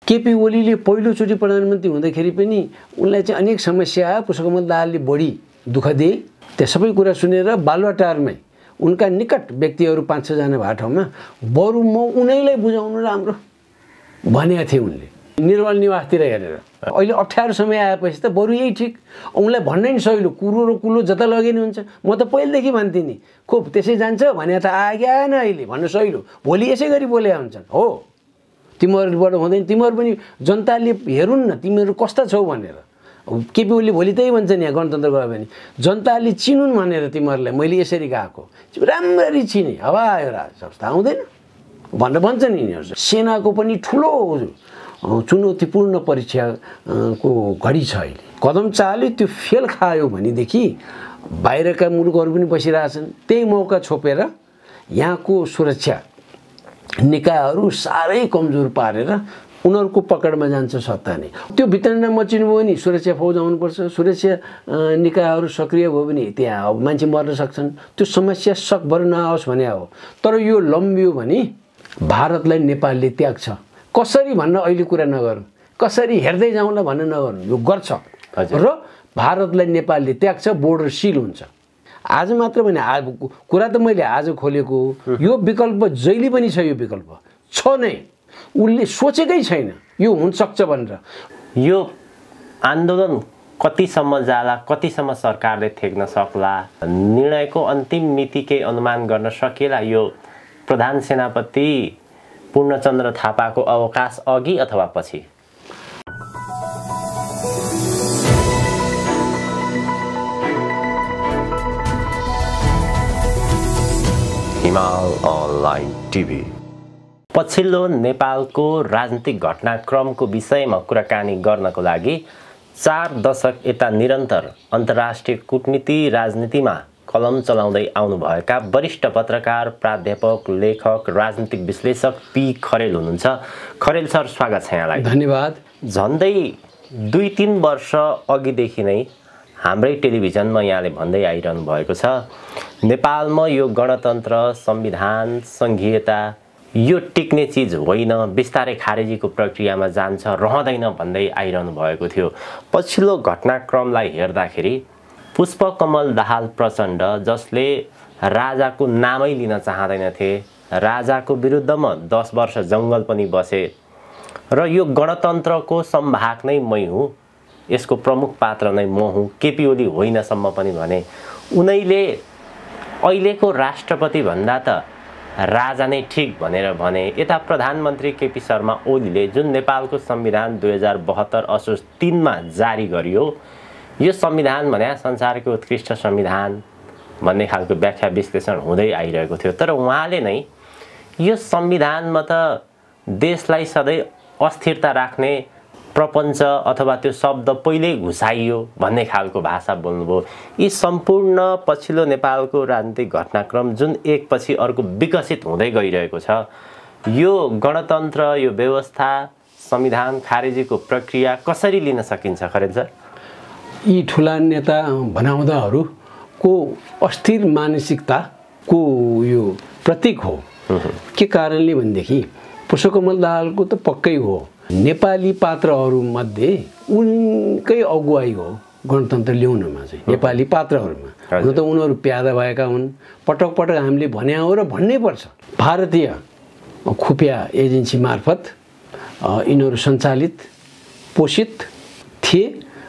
केपी ओलीले पहिलोचोटि प्रधानमन्त्री हुँदाखेरि पनि उनलाई चाहिँ अनेक समस्या आयो। पुष्पकमल दाहालले बढी दुःख दिए। त्यो सबै कुरा सुनेर बालुवाटारमै उनका निकट व्यक्तिहरू 5-6 जना भएको ठाउँमा बरु म उनैलाई बुझाउनु राम्रो भनेका थिए उनले निर्मल निवासतिर हेरेर। अहिले अप्ठ्यारो समय आएपछि त बरु यही ठिक। उनलाई भन्नै नि सहिलो, कुरो र कुलो जता लगे नि हुन्छ। म त पहिलेदेखि भन्थेँ नि खुब त्यसै जान्छ भने त आएन अहिले भन्न सहिलो, भोलि यसै गरी बोले हुन्छन्। हो तिमीहरूबाट हुँदैन, तिमीहरू पनि जनताले हेरुन् न तिमीहरू कस्ता छौ भनेर। केपी ओलीले भोलि त्यही भन्छ नि, यहाँ गणतन्त्र गयो भने जनताले चिनुन् भनेर तिमीहरूलाई मैले यसरी गएको राम्ररी चिने हावा आयो राज संस्था आउँदैन भनेर भन्छ नि यिनीहरू। सेनाको पनि ठुलो चुनौतीपूर्ण परीक्षाको घडी छ अहिले। कदम चाल्यो त्यो फेल खायो भनेदेखि बाहिरका मुलुकहरू पनि बसिरहेछन्, त्यही मौका छोपेर यहाँको सुरक्षा निकायहरू साह्रै कमजोर पारेर उनीहरूको पकडमा जान्छ सत्ता नै। त्यो भित्र नमचिनु भयो भने सुरक्षा फौज आउनुपर्छ। सुरक्षा निकायहरू सक्रिय भयो भने त्यहाँ मान्छे मर्न सक्छन्। त्यो समस्या सकभर नआओस् भने हो। तर यो लम्बियो भने भारतलाई नेपालले त्याग्छ कसरी भन्न अहिले कुरा नगरौँ, कसरी हेर्दै जाउँला भन्न नगरौँ, यो गर्छ र भारतलाई नेपालले त्याग्छ, बोर्डर सिल हुन्छ। आज मात्र भने आज कुरा त मैले आज खोलेको, यो विकल्प जहिले पनि छ। यो विकल्प छ नै, उसले सोचेकै छैन यो हुनसक्छ भनेर। यो आन्दोलन कतिसम्म जाला, कतिसम्म सरकारले थेक्न सक्ला, निर्णयको अन्तिम मिति केही अनुमान गर्न सकिएला यो प्रधान सेनापति पूर्णचन्द्र थापाको अवकाश अघि अथवा पछि? हिमाल अनलाइन टिभी पछिल्लो नेपालको राजनीतिक घटनाक्रमको विषयमा कुराकानी गर्नको लागि 4 दशक यता निरन्तर अन्तर्राष्ट्रिय कूटनीति राजनीतिमा कलम चलाउँदै आउनुभएका वरिष्ठ पत्रकार, प्राध्यापक, लेखक, राजनीतिक विश्लेषक पी खरेल हुनुहुन्छ। खरेल सर, स्वागत छ यहाँलाई। धन्यवाद। झन्डै 2-3 वर्ष अघिदेखि नै हाम्रै टेलिभिजनमा यहाँले भन्दै आइरहनु भएको छ नेपालमा यो गणतन्त्र, संविधान, संघीयता यो टिक्ने चिज होइन, बिस्तारै खारेजीको प्रक्रियामा जान्छ, रहँदैन भन्दै आइरहनु भएको थियो। पछिल्लो घटनाक्रमलाई हेर्दाखेरि पुष्पकमल दाहाल प्रचण्ड, जसले राजाको नामै लिन चाहँदैनथे, राजाको विरुद्धमा 10 वर्ष जङ्गल पनि बसे र यो गणतन्त्रको संवाहक नै मै हुँ, यसको प्रमुख पात्र नै म हुँ, केपी ओली होइनसम्म पनि भने, उनैले अहिलेको राष्ट्रपति भन्दा त राजा नै ठिक भनेर भने। यता प्रधानमन्त्री केपी शर्मा ओलीले जुन नेपालको संविधान 2072 असोज 3 मा जारी गरियो, यो संविधान भने संसारको उत्कृष्ट संविधान भन्ने खालको व्याख्या विश्लेषण हुँदै आइरहेको थियो। तर उहाँले नै यो संविधानमा त देशलाई सधैँ अस्थिरता राख्ने प्रपञ्च अथवा त्यो शब्द पहिल्यै घुसाइयो भन्ने खालको भाषा बोल्नुभयो। यी सम्पूर्ण पछिल्लो नेपालको राजनीतिक घटनाक्रम जुन एकपछि अर्को विकसित हुँदै गइरहेको छ, यो गणतन्त्र, यो व्यवस्था, संविधान खारेजीको प्रक्रिया कसरी लिन सकिन्छ खरेल सर? यी ठुला नेता बनाउँदाहरूको अस्थिर मानसिकताको यो प्रतीक हो। के कारणले भनेदेखि पुष्पकमल दाहालको त पक्कै हो, नेपाली पात्रहरूमध्ये उनकै अगुवाई हो गणतन्त्र ल्याउनमा चाहिँ। नेपाली पात्रहरूमा हुन त उनीहरू प्यादा भएका हुन्, पटक पटक हामीले भने हो र भन्नै पर्छ। भारतीय खुफिया एजेन्सी मार्फत यिनीहरू सञ्चालित, पोषित थिए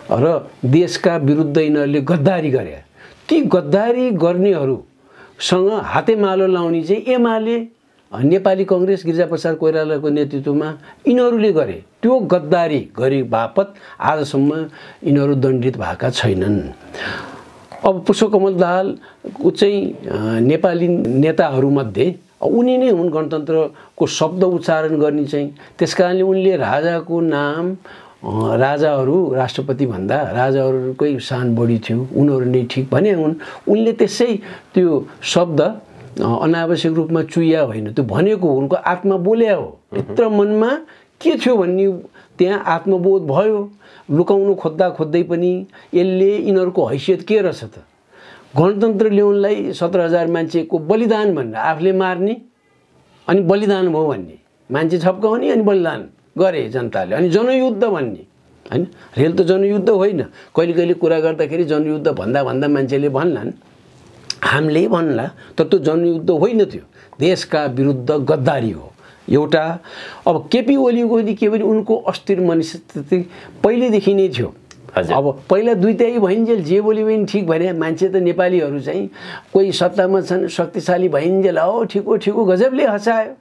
र देशका विरुद्ध यिनीहरूले गद्दारी गरे। ती गद्दारी गर्नेहरूसँग हातेमालो लाउने चाहिँ एमाले, नेपाली कांग्रेस, गिरिजाप्रसाद कोइरालाको नेतृत्वमा यिनीहरूले गरे। त्यो गद्दारी गरे बापत आजसम्म यिनीहरू दण्डित भएका छैनन्। अब पुष्पकमल दाहालको चाहिँ नेपाली नेताहरूमध्ये उनी नै हुन् गणतन्त्रको शब्द उच्चारण गर्ने चाहिँ। त्यसकारणले उनले राजाको नाम, राजाहरू राष्ट्रपति भन्दा राजाहरूकै शान बढी थियो, उनीहरू नै ठिक भने हुन्। उनले त्यसै त्यो शब्द अनावश्यक रूपमा चुइया होइन, त्यो भनेको उनको आत्मा बोल्या हो। भित्र मनमा के थियो भन्ने त्यहाँ आत्मबोध भयो। लुकाउनु खोज्दा खोज्दै पनि यसले यिनीहरूको हैसियत के रहेछ त? गणतन्त्र ल्याउनलाई 17,000 मान्छेको बलिदान भनेर आफूले मार्ने अनि बलिदान भयो भन्ने, मान्छे छप्काउने अनि बलिदान गरे जनताले। अनि जनयुद्ध भन्ने हैन, रेल त जनयुद्ध होइन। कहिले कहिले कुरा गर्दाखेरि जनयुद्ध भन्दा भन्दा मान्छेले भन्लान्, हामीले भन्ला, तर त्यो जनयुद्ध होइन, त्यो देशका विरुद्ध गद्दारी हो एउटा। अब केपी ओलीको के भने उनको अस्थिर मनस्थिति पहिलेदेखि नै थियो। अब पहिला दुईटै भइन्जेल जे बोली पनि ठिक भने मान्छे त नेपालीहरू चाहिँ कोही सत्तामा छन् शक्तिशाली भइन्जेल हो ठिक हो गजबले हँसायो,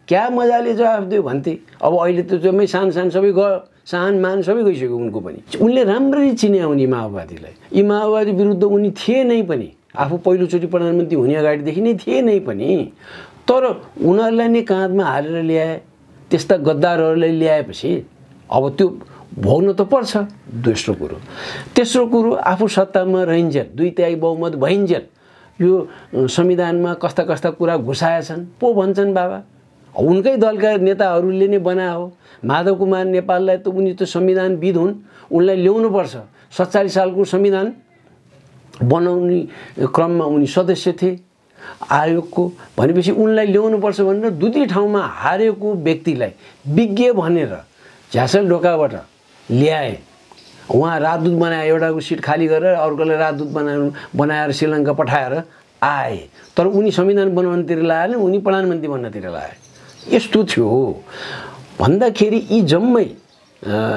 क्या मजाले जवाफ दियो भन्थे। अब अहिले त जम्मै सान सबै गयो, सान मान सबै गइसक्यो उनको पनि। उनले राम्ररी चिने उनी माओवादीलाई। यी माओवादी विरुद्ध उनी थिए नै पनि, आफू पहिलोचोटि प्रधानमन्त्री हुने अगाडिदेखि नै थिए नै पनि। तर उनीहरूलाई नै काँधमा हालेर ल्याए, त्यस्ता गद्दारहरूलाई ल्याएपछि अब त्यो भोग्न त पर्छ। दोस्रो कुरो, तेस्रो कुरो, आफू सत्तामा रहन्जेल, 2/3 बहुमत भइन्जेल यो संविधानमा कस्ता कस्ता कुरा घुसाएछन् पो भन्छन् बाबा। उनकै दलका नेताहरूले नै बनायो। माधव कुमार नेपाललाई त उनी त संविधानविद हुन्, उनलाई ल्याउनुपर्छ। 47 सालको संविधान बनाउने क्रममा उनी सदस्य थिए आयोगको, भनेपछि उनलाई ल्याउनुपर्छ भनेर दुई ठाउँमा हारेको व्यक्तिलाई विज्ञ भनेर झ्यासल ढोकाबाट ल्याए। उहाँ राजदूत बनाए, एउटाको सिट खाली गरेर अर्कोलाई राजदूत बनाएर श्रीलङ्का पठाएर आए। तर उनी संविधान बनाउनतिर लाएन, उनी प्रधानमन्त्री बन्नतिर लाए। यस्तो थियो भन्दाखेरि यी जम्मै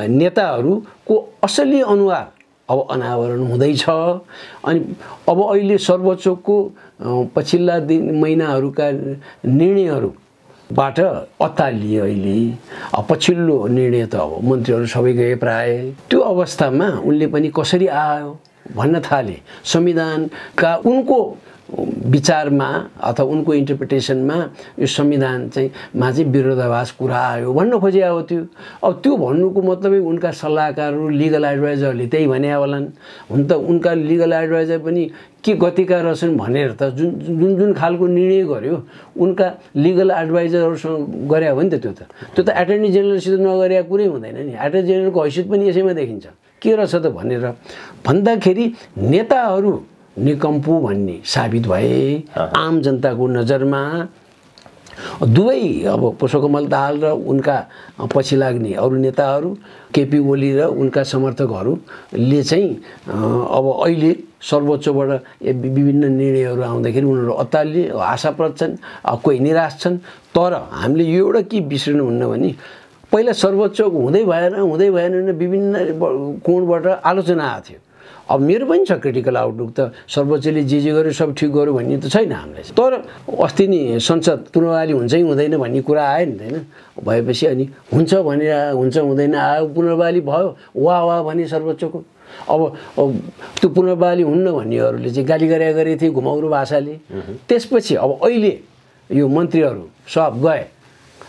नेताहरूको असली अनुहार अब अनावरण हुँदैछ। अनि अब अहिले सर्वोच्चको पछिल्ला महिनाहरूका निर्णयहरूबाट अत्तालिए। अहिले पछिल्लो निर्णय त अब मन्त्रीहरू सबै गए प्राय। त्यो अवस्थामा उनले पनि कसरी आयो भन्न थाले। संविधानका उनको विचारमा अथवा उनको इन्टरप्रिटेसनमा यो संविधान चाहिँ विरोधाभास कुरा आयो भन्न खोजे हो त्यो। अब त्यो भन्नुको मतलबै उनका सल्लाहकारहरू लिगल एडभाइजरले त्यही भने होलान्। हुन त उनका लिगल एडभाइजर पनि के गतिका रहेछन् भनेर त जुन खालको निर्णय गर्यो उनका लिगल एडभाइजरहरूसँग गरे हो नि त। त्यो त एटर्नी जेनरलसित नगरेको कुरै हुँदैन नि। एटर्नी जेनरलको हैसियत पनि यसैमा देखिन्छ के रहेछ त भनेर भन्दाखेरि नेताहरू निकम्पु भन्ने साबित भए आम जनताको नजरमा। दुवै अब पुष्पकमल दाहाल र उनका पछि लाग्ने अरू नेताहरू केपी ओली र उनका समर्थकहरूले चाहिँ अब अहिले सर्वोच्चबाट विभिन्न निर्णयहरू आउँदाखेरि उनीहरू अत्तालिए, आशाप्रद छन्, कोही निराश छन्। तर हामीले यो एउटा के बिर्सनुहुन्न भने पहिला सर्वोच्च हुँदै भएन विभिन्न कोणबाट आलोचना आएको थियो। अब मेरो पनि छ क्रिटिकल आउटलुक त, सर्वोच्चले जे गर्यो सब ठिक गर्यो भन्ने त छैन हामीलाई। तर अस्ति नि संसद पुनर्बहाली हुन्छ कि हुँदैन भन्ने कुरा आयो नि हैन। भएपछि अनि हुन्छ भनेर हुन्छ हुँदैन आयो, पुनर्बहाली भयो वाह भने सर्वोच्चको। अब त्यो पुनर्बहाली हुन्न भन्नेहरूले चाहिँ गाली गरेको थिए घुमाउरो भाषाले। त्यसपछि अब अहिले यो मन्त्रीहरू सब गए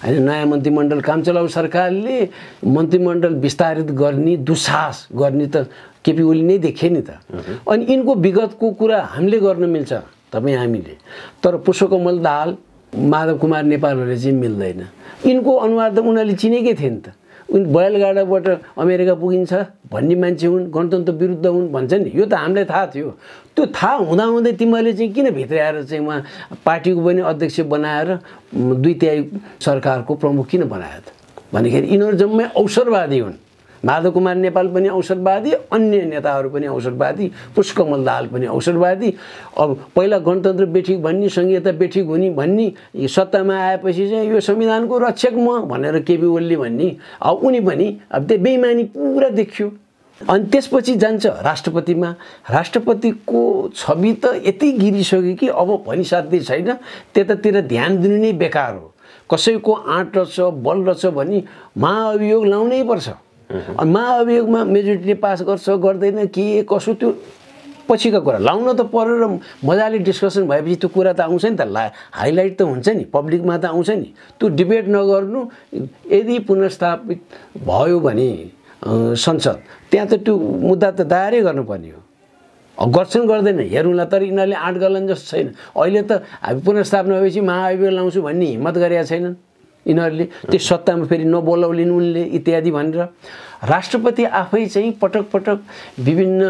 हैन, नयाँ मन्त्रीमण्डल काम चलाउ सरकारले मन्त्रीमण्डल विस्तारित गर्ने दुस्साहस गर्ने त केपी ओली नै देखे नि त। अनि यिनको विगतको कुरा हामीले गर्न मिल्छ तपाईँ हामीले, तर पुष्पकमल दाहाल माधव कुमार नेपालहरूले चाहिँ मिल्दैन। यिनको अनुहार त उनीहरूले चिनेकै थिए नि त। उनी बैलगाडाबाट अमेरिका पुगिन्छ भन्ने मान्छे हुन्, गणतन्त्र विरुद्ध हुन् भन्छ नि, यो त हामीलाई थाहा थियो। त्यो थाहा हुँदाहुँदै तिमीहरूले चाहिँ किन भित्र्याएर चाहिँ उहाँ पार्टीको पनि अध्यक्ष बनाएर 2/3 सरकारको प्रमुख किन बनायो त भन्दाखेरि यिनीहरू जम्मै अवसरवादी हुन्। माधव कुमार नेपाल पनि अवसरवादी, अन्य नेताहरू पनि अवसरवादी, पुष्पकमल दाहाल पनि अवसरवादी। अब पहिला गणतन्त्र बेठिक भन्ने, संघीयता बेठिक हुने भन्ने, सत्तामा आएपछि चाहिँ यो संविधानको रक्षक म भनेर केपी ओलीले भन्ने, अब उनी पनि अब त्यो बेइमानी पुरा देखियो। अनि त्यसपछि जान्छ राष्ट्रपतिमा। राष्ट्रपतिको छवि त यति गिरिसक्यो कि अब भनिसाध्यै छैन। त्यतातिर ध्यान दिनु नै बेकार हो। कसैको आँट रहेछ बल रहेछ भने महाअभियोग लाउनै पर्छ। महाअभियोगमा मेजोरिटीले पास गर्छ गर्दैन के कसो त्यो पछिका कुरा, लाउन त पर्यो र मजाले डिस्कसन भएपछि त्यो कुरा त आउँछ नि त, हाइलाइट त हुन्छ नि, पब्लिकमा त आउँछ नि। त्यो डिबेट नगर्नु, यदि पुनर्स्थापित भयो भने संसद त्यहाँ त त्यो मुद्दा त दायरै गर्नुपर्ने हो। गर्छन् गर्दैन हेरौँला, तर यिनीहरूले आँट गर्लान् जस्तो छैन। अहिले त हामी पुनर्स्थापना भएपछि महाअभियोग लाउँछु भन्ने हिम्मत गरेका छैनन् यिनीहरूले। त्यो सत्तामा फेरि नबोलाउलिन् उनले इत्यादि भनेर। राष्ट्रपति आफै चाहिँ पटक पटक विभिन्न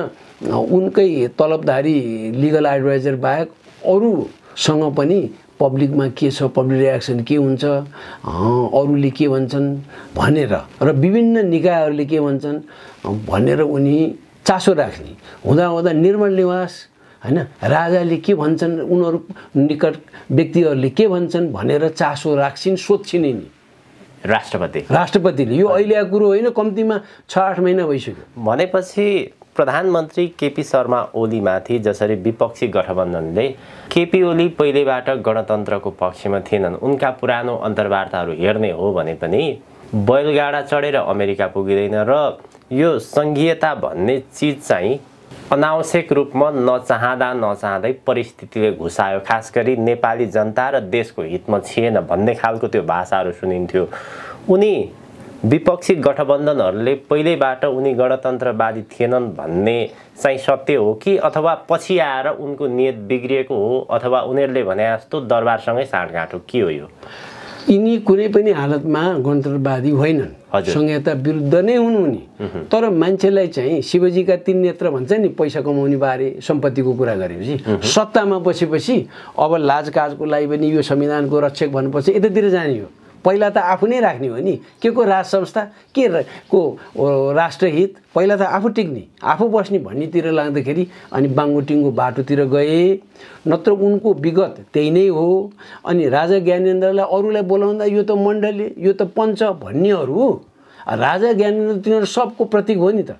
उनकै तलबधारी लिगल एडभाइजर बाहेक अरूसँग पनि पब्लिकमा के छ, पब्लिक रियाक्सन के हुन्छ, अरूले के भन्छन् भनेर र विभिन्न निकायहरूले के भन्छन् भनेर उनी चासो राख्ने हुँदा निर्मल निवास हैन राजाले के भन्छन्, उनीहरू निकट व्यक्तिहरूले के भन्छन् भनेर चासो राख्छिन्, सोध्छिन् नि राष्ट्रपतिले। यो अहिलेको कुरो होइन, कम्तीमा 6-8 महिना भइसक्यो। भनेपछि प्रधानमन्त्री केपी शर्मा ओलीमाथि जसरी विपक्षी गठबन्धनले केपी ओली पहिलेबाट गणतन्त्रको पक्षमा थिएनन्, उनका पुरानो अन्तर्वार्ताहरू हेर्ने हो भने पनि बैलगाडा चढेर अमेरिका पुगिँदैन र यो सङ्घीयता भन्ने चिज चाहिँ अनावश्यक रूपमा नचाहँदै परिस्थितिले घुसायो, खास गरी नेपाली जनता र देशको हितमा थिएन भन्ने खालको त्यो भाषाहरू सुनिन्थ्यो। उनी विपक्षी गठबन्धनहरूले पहिलेबाट उनी गणतन्त्रवादी थिएनन् भन्ने चाहिँ सत्य हो कि अथवा पछि आएर उनको नियत बिग्रिएको हो अथवा उनीहरूले भने जस्तो दरबारसँगै साँठगाँठ हो, के हो यो? यिनी कुनै पनि हालतमा गणतन्त्रवादी होइनन्, संहिता विरुद्ध नै हुन् उनी। तर मान्छेलाई चाहिँ शिवजीका 3 नेत्र भन्छ नि, पैसा कमाउने बारे सम्पत्तिको कुरा गरेपछि सत्तामा बसेपछि अब लाजकाजको लागि पनि यो संविधानको रक्षक भन्नुपर्छ, यतातिर जाने हो। पहिला त आफू नै राख्ने हो नि, के को राज संस्था, के को राष्ट्रहित, पहिला त आफू टिक्ने आफू बस्ने भन्नेतिर लाग्दाखेरि अनि बाङ्गोटिङ्गो बाटोतिर गए। नत्र उनको विगत त्यही नै हो। अनि राजा ज्ञानेन्द्रलाई अरूलाई बोलाउँदा यो त मण्डली, यो त पञ्च भन्नेहरू, राजा ज्ञानेन्द्र तिनीहरू सबको प्रतीक हो नि त।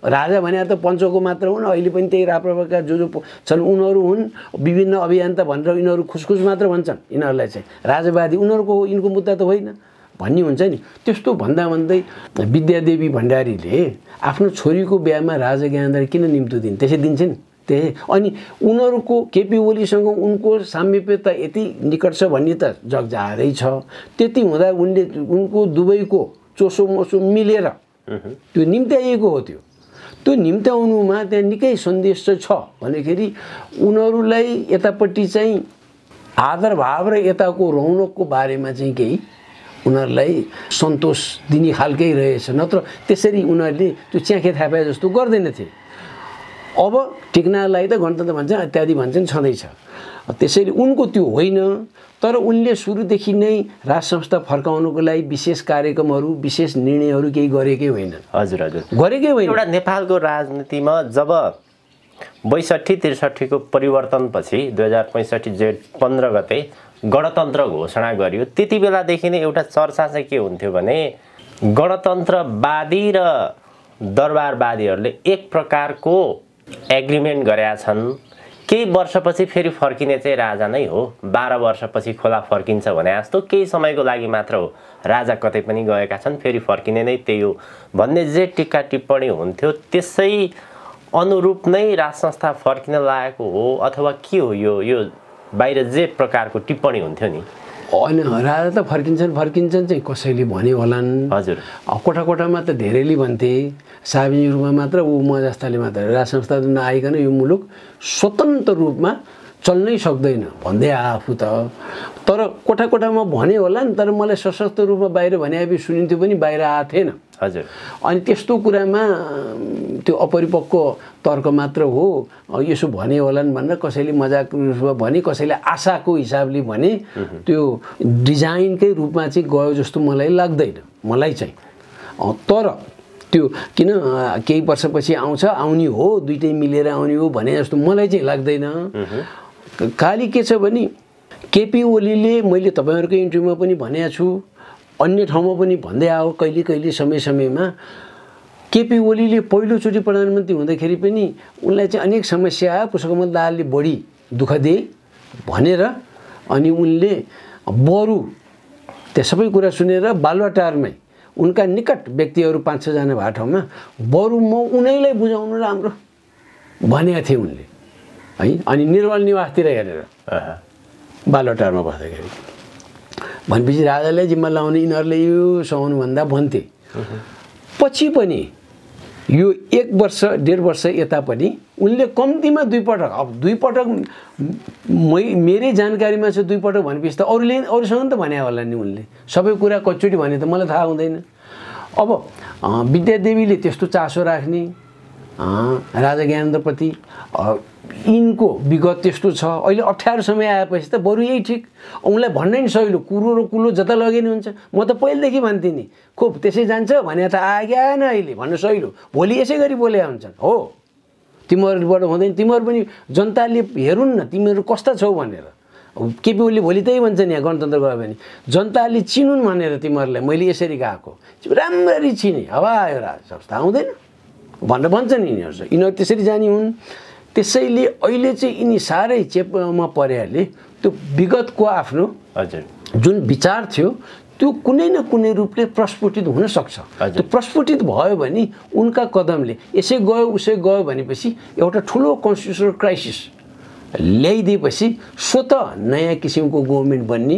राजा भने त पञ्चको मात्र हुन्, अहिले पनि त्यही राप्रपाका जो छन् उनीहरू हुन्। विभिन्न अभियन्ता भनेर यिनीहरू खुसखुस मात्र भन्छन्, यिनीहरूलाई चाहिँ राजावादी उनीहरूको हो, यिनको मुद्दा त होइन भन्ने हुन्छ नि। त्यस्तो भन्दै विद्यादेवी भण्डारीले आफ्नो छोरीको बिहामा राजा ज्ञानेन्द्र किन निम्तो दिन्, त्यसै दिन्छन् त्यही। अनि उनीहरूको केपी ओलीसँग उनको सामिप्यता यति निकट छ भन्ने त जगजाहेरै छ। त्यति हुँदा उनले उनको दुवैको चोसो मोसो मिलेर त्यो निम्त्याइएको हो। त्यो निम्त्याउनुमा त्यहाँ निकै सन्देश छ भन्दाखेरि उनीहरूलाई यतापट्टि चाहिँ आदर भाव र यताको रौनकको बारेमा चाहिँ केही उनीहरूलाई सन्तोष दिने खालकै रहेछ। नत्र त्यसरी उनीहरूले त्यो च्याखे थापा जस्तो गर्दैनथे। अब टिक्नालाई त गणतन्त्र भन्छन्, इत्यादि भन्छन्, छँदैछ। त्यसैले उनको त्यो होइन। तर उनले सुरुदेखि नै राज संस्था फर्काउनको लागि विशेष कार्यक्रमहरू, विशेष निर्णयहरू केही गरेकै होइनन्। हजुर गरेकै होइन। एउटा नेपालको राजनीतिमा जब 62-63 को परिवर्तनपछि 2065 जेठ 15 गते गणतन्त्र घोषणा गरियो, त्यति बेलादेखि नै एउटा चर्चा चाहिँ के हुन्थ्यो भने गणतन्त्रवादी र दरबारवादीहरूले एक प्रकारको एग्रिमेन्ट गरेका छन्। केही वर्षपछि फेरि फर्किने चाहिँ राजा नै हो, 12 वर्षपछि खोला फर्किन्छ भने जस्तो केही समयको लागि मात्र हो, राजा कतै पनि गएका छन्, फेरि फर्किने नै त्यही हो भन्ने जे टिक्का टिप्पणी हुन्थ्यो, त्यसै अनुरूप नै राज संस्था फर्किन लागेको हो अथवा के हो? यो बाहिर जे प्रकारको टिप्पणी हुन्थ्यो नि। होइन, राजा त फर्किन्छन् चाहिँ कसैले भने होलान्। हजुर, कोठामा त धेरैले भन्थे, सार्वजनिक रूपमा मात्र ऊ म जस्ताले मात्र राज संस्था नआइकन यो मुलुक स्वतन्त्र रूपमा चल्नै सक्दैन भन्दै आफू त। तर कोठामा भने होला नि, तर मलाई सशक्त रूपमा बाहिर भनेपछि सुनिन्थ्यो पनि बाहिर आएको थिएन। हजुर। अनि त्यस्तो कुरामा त्यो अपरिपक्व तर्क मात्र हो, यसो भने होलान् भनेर कसैले मजाक रूपमा भने, कसैले आशाको हिसाबले भने, त्यो डिजाइनकै रूपमा चाहिँ गयो जस्तो मलाई लाग्दैन, मलाई चाहिँ। तर त्यो किन केही वर्षपछि आउने हो, दुइटै मिलेर आउने हो भने जस्तो मलाई चाहिँ लाग्दैन। खालि के छ भने केपी ओलीले, मैले तपाईँहरूको इन्टरभ्यूमा पनि भनेको छु, अन्य ठाउँमा पनि भन्दै आयो कहिले समयमा, केपी ओलीले पहिलोचोटि प्रधानमन्त्री हुँदाखेरि पनि उनलाई चाहिँ अनेक समस्या आयो, पुष्पकमल दाहालले बढी दुःख दिए भनेर अनि उनले बरु त्यो सबै कुरा सुनेर बालुवाटारमै उनका निकट व्यक्तिहरू 5-6 जना भएको ठाउँमा बरु म उनैलाई बुझाउनु राम्रो भनेका थिए उनले है। अनि निर्मल निवासतिर हेरेर बालुवाटारमा बस्दाखेरि भनेपछि राजालाई जिम्मा लाउने यिनीहरूले यो सहनुभन्दा भन्थे। पछि पनि यो 1 वर्ष 1.5 वर्ष यता पनि उनले कम्तीमा 2 पटक, अब 2 पटक मेरै जानकारीमा छ 2 पटक भनेपछि त अरूसँग त भने होला नि उनले, सबै कुरा कचोटि भने त मलाई थाहा हुँदैन। अब विद्यादेवीले त्यस्तो चासो राख्ने राजा ज्ञानेन्द्रप्रति यिनको विगत त्यस्तो छ। अहिले अप्ठ्यारो समय आएपछि त बरु यही ठिक। उनलाई भन्नै नि सहिलो, कुरो र कुलो जता लगे नि हुन्छ। म त पहिलेदेखि भन्थेँ नि, खोप त्यसै जान्छ भने त आयो कि आएन अहिले भन्न सहिलो। भोलि यसै गरी बोले हुन्छन्। हो, तिमीहरूबाट हुँदैन, तिमीहरू पनि जनताले हेरुन् न तिमीहरू कस्ता छौ भनेर। केपी ओलीले भोलि त्यही भन्छ नि, यहाँ गणतन्त्र गयो भने जनताले चिनुन् भनेर तिमीहरूलाई मैले यसरी गएको राम्ररी चिने, अब आयो राज संस्था आउँदैन भनेर भन्छन् यिनीहरू। यिनीहरू त्यसरी जाने हुन्। त्यसैले अहिले चाहिँ यिनी साह्रै चेपमा परेहरूले त्यो विगतको आफ्नो जुन विचार थियो त्यो कुनै न कुनै रूपले प्रस्फुटित हुन सक्छ। त्यो प्रस्फुटित भयो भने उनका कदमले यसै गयो उसै गयो भनेपछि एउटा ठुलो कन्स्टिट्युसनल क्राइसिस ल्याइदिएपछि स्वतः नयाँ किसिमको गभर्मेन्ट बन्ने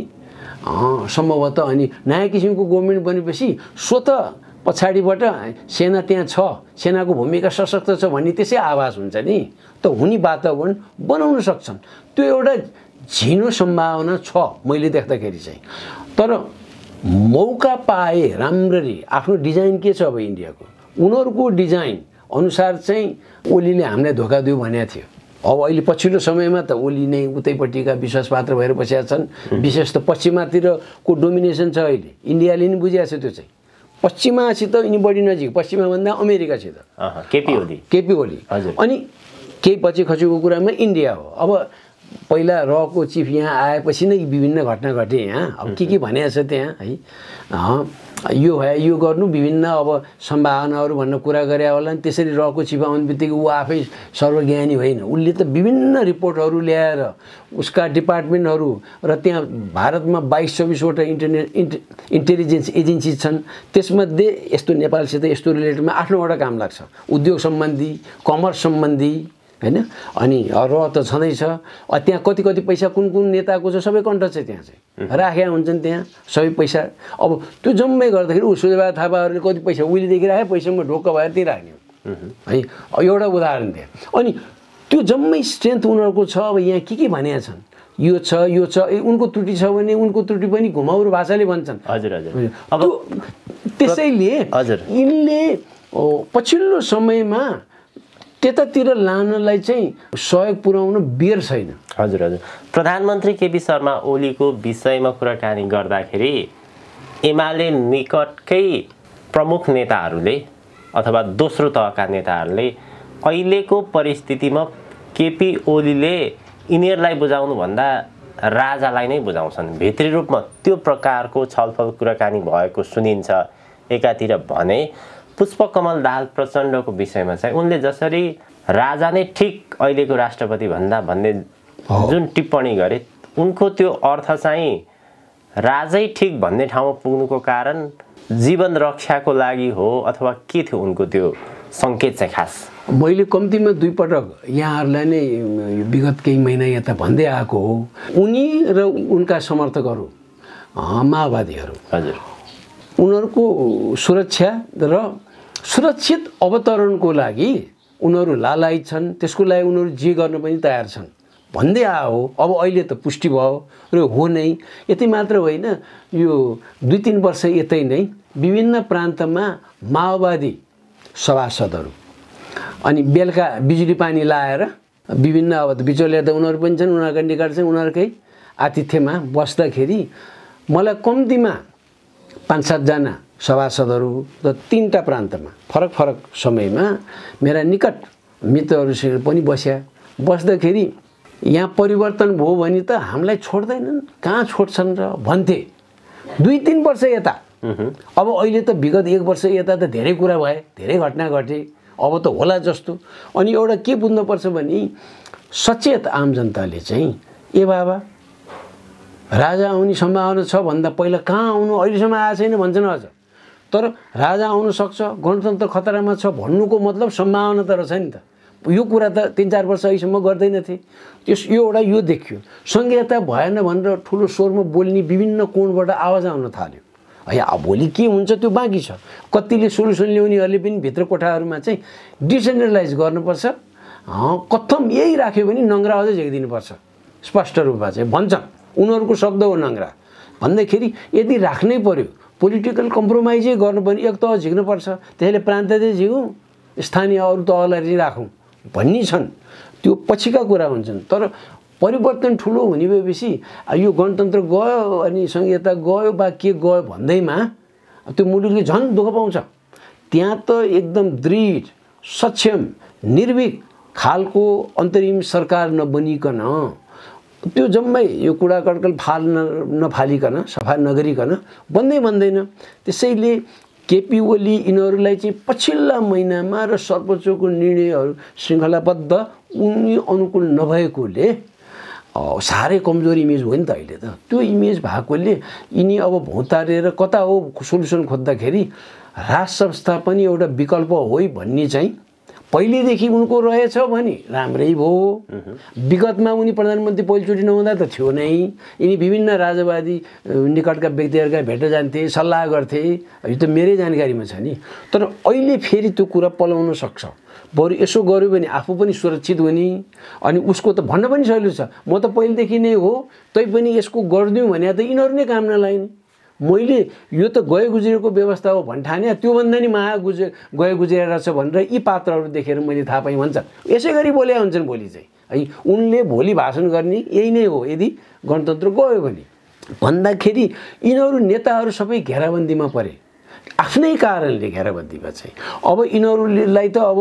सम्भवतः। अनि नयाँ किसिमको गभर्मेन्ट बनेपछि स्वतः पछाडिबाट सेना त्यहाँ छ, सेनाको भूमिका सशक्त छ भन्ने त्यसै आवाज हुन्छ नि, त हुने वातावरण बनाउन सक्छन्। त्यो एउटा झिनो सम्भावना छ मैले देख्दाखेरि चाहिँ। तर मौका पाए राम्ररी आफ्नो डिजाइन के छ अब इन्डियाको, उनीहरूको डिजाइन अनुसार चाहिँ ओलीले हामीलाई धोका दियो भनेको थियो। अब अहिले पछिल्लो समयमा त ओली नै उतैपट्टिका विश्वासपात्र भएर बसेका छन्। विशेष त पश्चिमातिरको डोमिनेसन छ अहिले, इन्डियाले नि बुझिएको छ त्यो चाहिँ। पश्चिमासित यिनी बढी नजिक, पश्चिमाभन्दा अमेरिकासित केपी ओली। अनि केही पछि खसीको कुरामा इन्डिया हो। अब पहिला रको चिफ यहाँ आएपछि नै विभिन्न घटना घटे यहाँ। अब के भनेको छ त्यहाँ है, यो है यो गर्नु विभिन्न अब सम्भावनाहरू भन्न कुरा गरे होला नि। त्यसरी रको चिफ आउने बित्तिकै ऊ आफै सर्वज्ञानी होइन। उसले त विभिन्न रिपोर्टहरू ल्याएर उसका डिपार्टमेन्टहरू र त्यहाँ भारतमा 22-24वटा इन्टेलिजेन्स एजेन्सी छन्। त्यसमध्ये यस्तो नेपालसित यस्तो रिलेटेडमा 8-9वटा काम लाग्छ, उद्योग सम्बन्धी, कमर्स सम्बन्धी हैन। अनि र त छँदैछ त्यहाँ कति पैसा कुन नेताको छ सबै कन्ट्याक्ट चाहिँ त्यहाँ चाहिँ राखेका हुन्छन् त्यहाँ सबै पैसा। अब त्यो जम्मै गर्दाखेरि सूर्यबहादुर थापाहरूले कति पैसा उहिलेदेखि राखे, पैसामा ढोक्क भएर त्यहीँ राख्ने है। एउटा उदाहरण दिए। अनि त्यो जम्मै स्ट्रेन्थ उनीहरूको छ। अब यहाँ के भनेका छन्, यो छ यो छ, उनको त्रुटि छ भने उनको त्रुटि पनि घुमाउरो भाषाले भन्छन्। अब त्यसैले यिनले पछिल्लो समयमा त्यतातिर लानलाई चाहिँ सहयोग पुर्याउन बेर छैन। प्रधानमन्त्री केपी शर्मा ओलीको विषयमा कुराकानी गर्दाखेरि एमाले निकटकै प्रमुख नेताहरूले अथवा दोस्रो तहका नेताहरूले अहिलेको परिस्थितिमा केपी ओलीले यिनीहरूलाई बुझाउनु भन्दा राजालाई नै बुझाउँछन्। भित्री रूपमा त्यो प्रकारको छलफल कुराकानी भएको सुनिन्छ। एकातिर भने पुष्पकमल दाहाल प्रचण्डको विषयमा चाहिँ उनले जसरी राजा नै ठिक अहिलेको राष्ट्रपति भन्दा भन्ने जुन टिप्पणी गरे, उनको त्यो अर्थ चाहिँ राजै ठिक भन्ने ठाउँमा पुग्नुको कारण जीवन रक्षाको लागि हो अथवा के थियो उनको त्यो सङ्केत चाहिँ खास? मैले कम्तीमा 2 पटक यहाँहरूलाई नै विगत केही महिना यता भन्दै आएको हो। उनी र उनका समर्थकहरू माओवादीहरू उनीहरूको सुरक्षा र सुरक्षित अवतरणको लागि उनीहरू लालायित छन्। त्यसको लागि उनीहरू जे गर्न पनि तयार छन् भन्दै आयो। अब अहिले त पुष्टि भयो र हो नै। यति मात्र होइन, यो 2-3 वर्ष यतै नै विभिन्न प्रान्तमा माओवादी सभासदहरू अनि बेलुका बिजुली पानी लाएर विभिन्न अब बिचौलिया त उनीहरू पनि छन्, उनीहरूका निकट चाहिँ उनीहरूकै आतिथ्यमा बस्दाखेरि मलाई कम्तीमा 5-7 जना सभासदहरू र 3टा प्रान्तमा फरक समयमा मेरा निकट मित्रहरूसँग पनि बस्दाखेरि यहाँ परिवर्तन भयो भने त हामीलाई छोड्दैनन्, कहाँ छोड्छन् र भन्थे 2-3 वर्ष यता। अब अहिले त विगत 1 वर्ष यता त धेरै कुरा भए, धेरै घटना घटे, अब त होला जस्तो। अनि एउटा के बुझ्नुपर्छ भने सचेत आम जनताले चाहिँ ए बाबा राजा आउने सम्भावना छ भन्दा पहिला कहाँ आउनु अहिलेसम्म आएको छैन भन्छन् अझ। तर राजा आउन सक्छ, गणतन्त्र खतरामा छ भन्नुको मतलब सम्भावना त रहेछ नि त। यो कुरा त 3-4 वर्ष अहिलेसम्म गर्दैनथे। यो एउटा यो देखियो। संहिता भएन भनेर ठुलो स्वरमा बोल्ने विभिन्न कोणबाट आवाज आउन थाल्यो। अब भोलि के हुन्छ त्यो बाँकी छ। कतिले सोल्युसन ल्याउनेहरूले पनि भित्र कोठाहरूमा चाहिँ डिसेन्ट्रलाइज गर्नुपर्छ, कथम यही राख्यो भने नङ्ग्रा अझै झिकिदिनुपर्छ स्पष्ट रूपमा चाहिँ भन्छन्। उनीहरूको शब्द हो नङ्ग्रा भन्दाखेरि यदि राख्नै पर्यो पोलिटिकल कम्प्रोमाइजै गर्नुपर्ने, एक तह झिक्नुपर्छ, त्यसैले प्रान्त चाहिँ झिकौँ, स्थानीय अरू तहलाई चाहिँ राखौँ भन्ने छन्। त्यो पछिका कुरा हुन्छन्। तर परिवर्तन ठुलो हुने भएपछि यो गणतन्त्र गयो अनि संघीयता गयो बा के गयो भन्दैमा त्यो मुलुकले झन् दुःख पाउँछ। त्यहाँ त एकदम दृढ सक्षम निर्भीक खालको अन्तरिम सरकार नबनिकन त्यो जम्मै यो कुडा कड्कल नफालिकन सफा नगरिकन बन्दैन। त्यसैले केपी ओली यिनीहरूलाई चाहिँ पछिल्ला महिनामा र सर्वोच्चको निर्णयहरू श्रृङ्खलाबद्ध उनी अनुकूल नभएकोले साह्रै कमजोर इमेज हो नि त अहिले त। त्यो इमेज भएकोले यिनी अब भौतारेर कता हो सोल्युसन खोज्दाखेरि राज संस्था पनि एउटा विकल्प हो भन्ने चाहिँ पहिलेदेखि उनको रहेछ भने राम्रै भयो। विगतमा उनी प्रधानमन्त्री पहिलोचोटि नहुँदा त थियो नै। यिनी विभिन्न राजवादी निकटका व्यक्तिहरूका भेट जान्थे, सल्लाह गर्थे। यो त मेरै जानकारीमा छ नि। तर अहिले फेरि त्यो कुरा पलाउन सक्छ। बरु यसो गर्यो भने आफू पनि सुरक्षित हुने अनि उसको त भन्न पनि सजिलो छ। म त पहिलेदेखि नै हो तैपनि यसको गरिदिउँ भने त यिनीहरू नै काम नलाइने। मैले यो त गए गुज्रेको व्यवस्था हो भन्ठाने त्योभन्दा नि गए गुज्रेर रहेछ भनेर यी पात्रहरू देखेर मैले थाहा पाएँ भन्छ। यसै गरी बोले हुन्छन् भोलि चाहिँ है। उनले भोलि भाषण गर्ने यही नै हो यदि गणतन्त्र गयो भने भन्दाखेरि यिनीहरू नेताहरू सबै घेराबन्दीमा परे आफ्नै कारणले। घेराबन्दीमा चाहिँ अब यिनीहरूलाई त अब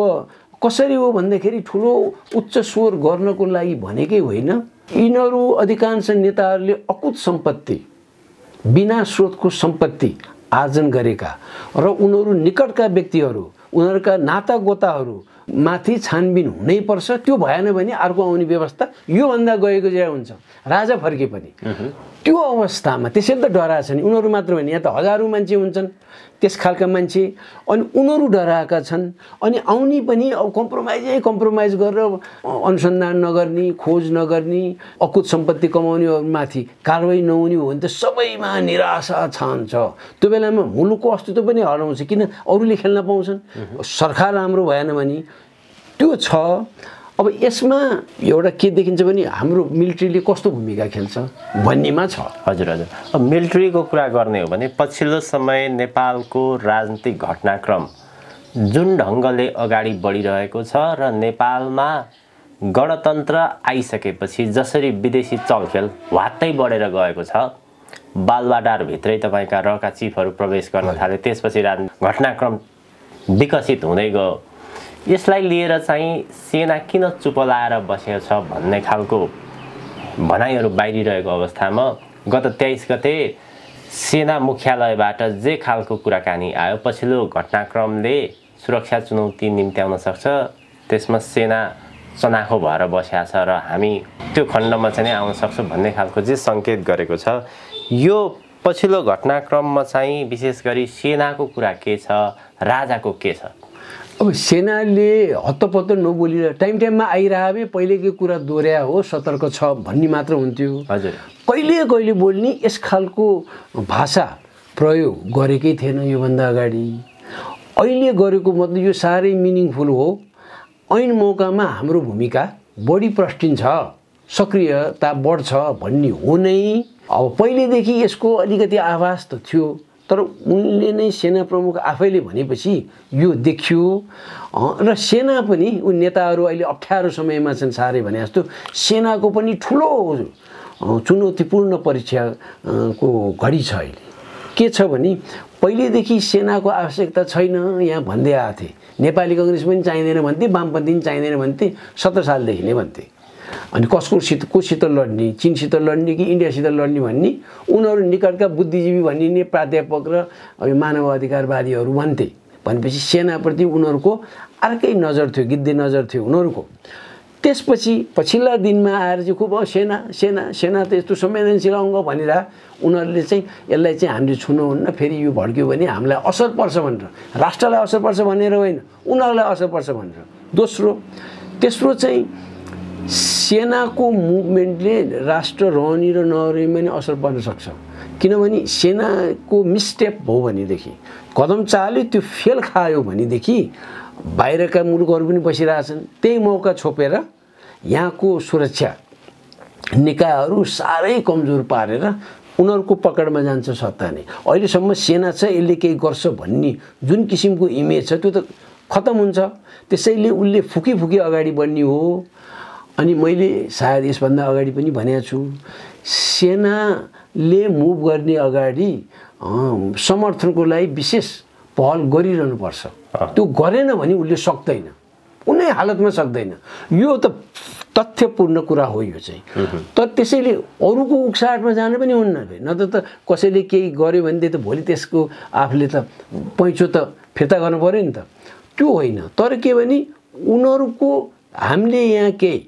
कसरी हो भन्दाखेरि ठुलो उच्च स्वर गर्नको लागि भनेकै होइन। यिनीहरू अधिकांश नेताहरूले अकुत सम्पत्ति बिना स्रोतको सम्पत्ति आर्जन गरेका र उनीहरू निकटका व्यक्तिहरू उनीहरूका नातागोताहरू माथि छानबिन हुनैपर्छ। त्यो भएन भने अर्को आउने व्यवस्था योभन्दा गएको जया हुन्छ। राजा फर्के पनि त्यो अवस्थामा त्यसैले त डराएछ नि। उनीहरू मात्र होइन, यहाँ त हजारौँ मान्छे हुन्छन् त्यस खालका मान्छे। अनि उनीहरू डराएका छन्। अनि आउने पनि अब कम्प्रोमाइज गरेर अनुसन्धान नगर्ने, खोज नगर्ने, अकुत सम्पत्ति कमाउनेहरूमाथि कारवाही नहुने हो भने त सबैमा निराशा छान्छ। त्यो बेलामा मुलुकको अस्तित्व पनि हराउँछ। किन अरूले खेल्न पाउँछन्। सरकार राम्रो भएन भने त्यो छ। अब यसमा एउटा के देखिन्छ भने हाम्रो मिलिट्रीले कस्तो भूमिका खेल्छ भन्नेमा छ। हजुर। अब मिलिट्रीको कुरा गर्ने हो भने पछिल्लो समय नेपालको राजनीतिक घटनाक्रम जुन ढङ्गले अगाडि बढिरहेको छ र नेपालमा गणतन्त्र आइसकेपछि जसरी विदेशी चलखेल वात्तै बढेर गएको छ, बालुवाटारभित्रै तपाईँका रका चिफहरू प्रवेश गर्न थाले, त्यसपछि घटनाक्रम विकसित हुँदै गयो। यसलाई लिएर चाहिँ सेना किन चुप लाएर बसेको छ भन्ने खालको भनाइहरू बाहिरिरहेको अवस्थामा गत 23 गते सेना मुख्यालयबाट जे खालको कुराकानी आयो, पछिल्लो घटनाक्रमले सुरक्षा चुनौती निम्त्याउन सक्छ, त्यसमा सेना चनाखो भएर बसेको छ र हामी त्यो खण्डमा चाहिँ आउन सक्छ भन्ने खालको जे सङ्केत गरेको छ। यो पछिल्लो घटनाक्रममा चाहिँ विशेष गरी सेनाको कुरा के छ, राजाको के छ? अब सेनाले हत्तपत्त नबोलेर टाइममा आइरहे पहिलेकै कुरा दोहोऱ्या हो, सतर्क छ भन्ने मात्र हुन्थ्यो। हजुर। कहिले बोल्ने यस खालको भाषा प्रयोग गरेकै थिएन योभन्दा अगाडि। अहिले गरेको मतलब यो साह्रै मिनिङफुल हो। ऐन मौकामा हाम्रो भूमिका बढी प्रष्टिन्छ, सक्रियता बढ्छ भन्ने हो नै। अब पहिलेदेखि यसको अलिकति आभास त थियो, तर उनले नै सेना प्रमुख आफैले भनेपछि यो देखियो। र सेना पनि उन नेताहरू अहिले अप्ठ्यारो समयमा छन् साह्रै भने जस्तो। सेनाको पनि ठुलो चुनौतीपूर्ण परीक्षाको घडी छ अहिले। के छ भने पहिलेदेखि सेनाको आवश्यकता छैन यहाँ भन्दै आएको थिए। नेपाली कांग्रेस पनि चाहिँदैन भन्थे, वामपन्थी पनि चाहिँदैन भन्थे, 17 सालदेखि नै भन्थे। अनि कोसित लड्ने, चीनसित लड्ने कि इन्डियासित लड्ने भन्ने उनीहरू निकटका बुद्धिजीवी भनिने प्राध्यापक र मानव अधिकारवादीहरू भन्थे। भनेपछि सेनाप्रति उनीहरूको अर्कै नजर थियो, गिद्धे नजर थियो उनीहरूको। त्यसपछि पछिल्ला दिनमा आएर चाहिँ खुब सेना त यस्तो संवेदनशील अङ्ग भनेर उनीहरूले चाहिँ यसलाई चाहिँ हामीले छुनुहुन्न, फेरि यो भड्क्यो भने हामीलाई असर पर्छ भनेर, राष्ट्रलाई असर पर्छ भनेर होइन, उनीहरूलाई असर पर्छ भनेर। तेस्रो चाहिँ सेनाको मुभमेन्टले राष्ट्र रहने र नरहनेमा नि असर पर्न सक्छ। किनभने सेनाको मिसस्टेप हो भनेदेखि, कदम चाल्यो त्यो फेल खायो भनेदेखि बाहिरका मुलुकहरू पनि बसिरहेछन्, त्यही मौका छोपेर यहाँको सुरक्षा निकायहरू साह्रै कमजोर पारेर उनीहरूको पकडमा जान्छ सत्ता नै। अहिलेसम्म सेना छ यसले केही गर्छ भन्ने जुन किसिमको इमेज छ त्यो त खतम हुन्छ। त्यसैले उसले फुकी अगाडि बढ्ने हो। अनि मैले सायद यसभन्दा अगाडि पनि भनेको छु, सेनाले मुभ गर्ने अगाडि समर्थनको लागि विशेष पहल गरिरहनुपर्छ। त्यो गरेन भने उसले सक्दैन, कुनै हालतमा सक्दैन। यो त तथ्यपूर्ण कुरा हो यो चाहिँ। तर त्यसैले अरूको उक्साहटमा जानु पनि हुन्न। न त कसैले केही गर्यो भने त भोलि त्यसको आफूले त पैँचो त फिर्ता गर्नु पर्यो नि त, त्यो होइन। तर के भने उनीहरूको हामीले यहाँ केही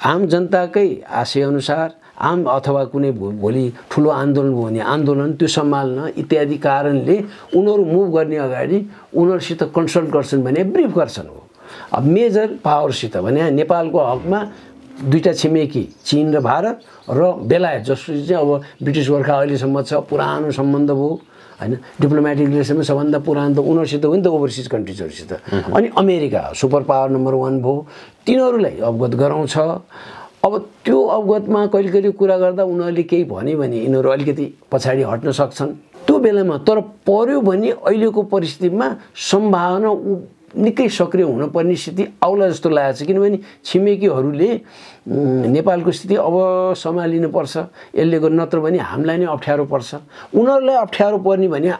आम जनताकै आशयअनुसार अथवा कुनै भोलि ठुलो आन्दोलन भयो भने आन्दोलन त्यो सम्हाल्न इत्यादि कारणले उनीहरू मुभ गर्ने अगाडि उनीहरूसित कन्सल्ट गर्छन् भने ब्रिफ गर्छन् हो। अब मेजर पावरसित भने नेपालको हकमा दुईटा छिमेकी चीन र भारत र बेलायत, जसले चाहिँ अब ब्रिटिस गोर्खा अहिलेसम्म छ, पुरानो सम्बन्ध भयो हैन, डिप्लोमेटिक रिलेसनमा सबभन्दा पुरानो त उनीहरूसित हो नि त, ओभरसिज कन्ट्रिजहरूसित। अनि अमेरिका सुपर पावर नम्बर 1 भयो, तिनीहरूलाई अवगत गराउँछ। अब त्यो अवगतमा कहिले कहिले कुरा गर्दा उनीहरूले केही भन्यो भने यिनीहरू अलिकति पछाडि हट्न सक्छन् त्यो बेलामा। तर पर्यो भने अहिलेको परिस्थितिमा सम्भावना निकै सक्रिय हुनुपर्ने स्थिति आउला जस्तो लागेको छ। किनभने छिमेकीहरूले नेपालको स्थिति अब सम्हालिनुपर्छ, यसले गर्दा नत्र भने हामीलाई नै अप्ठ्यारो पर्छ। उनीहरूलाई अप्ठ्यारो पर्ने भने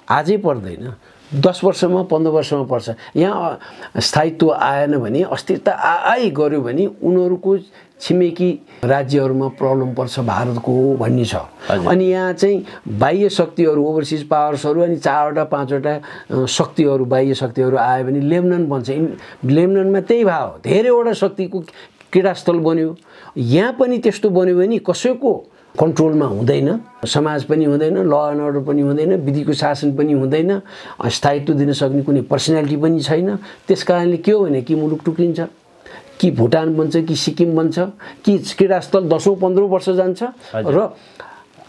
आजै पर्दैन, 10 वर्षमा 15 वर्षमा पर्छ। यहाँ स्थायित्व आएन भने, अस्थिरता गऱ्यो भने उनीहरूको छिमेकी राज्यहरूमा प्रब्लम पर्छ भारतको भन्ने छ। अनि यहाँ चाहिँ बाह्य शक्तिहरू, ओभरसिज पावर्सहरू, अनि 4वटा 5वटा शक्तिहरू, बाह्य शक्तिहरू आयो भने लेबनान बन्छ। लेबनानमा त्यही भाव, धेरैवटा शक्तिको क्रीडास्थल बन्यो। यहाँ पनि त्यस्तो बन्यो भने कसैको कन्ट्रोलमा हुँदैन, समाज पनि हुँदैन, ल एन्ड अर्डर पनि हुँदैन, विधिको शासन पनि हुँदैन, स्थायित्व दिन सक्ने कुनै पर्सनालिटी पनि छैन। त्यस कारणले के हो भने कि मुलुक टुक्रिन्छ, कि भुटान बन्छ, कि सिक्किम बन्छ, कि क्रीडास्थल 10-15 वर्ष जान्छ। र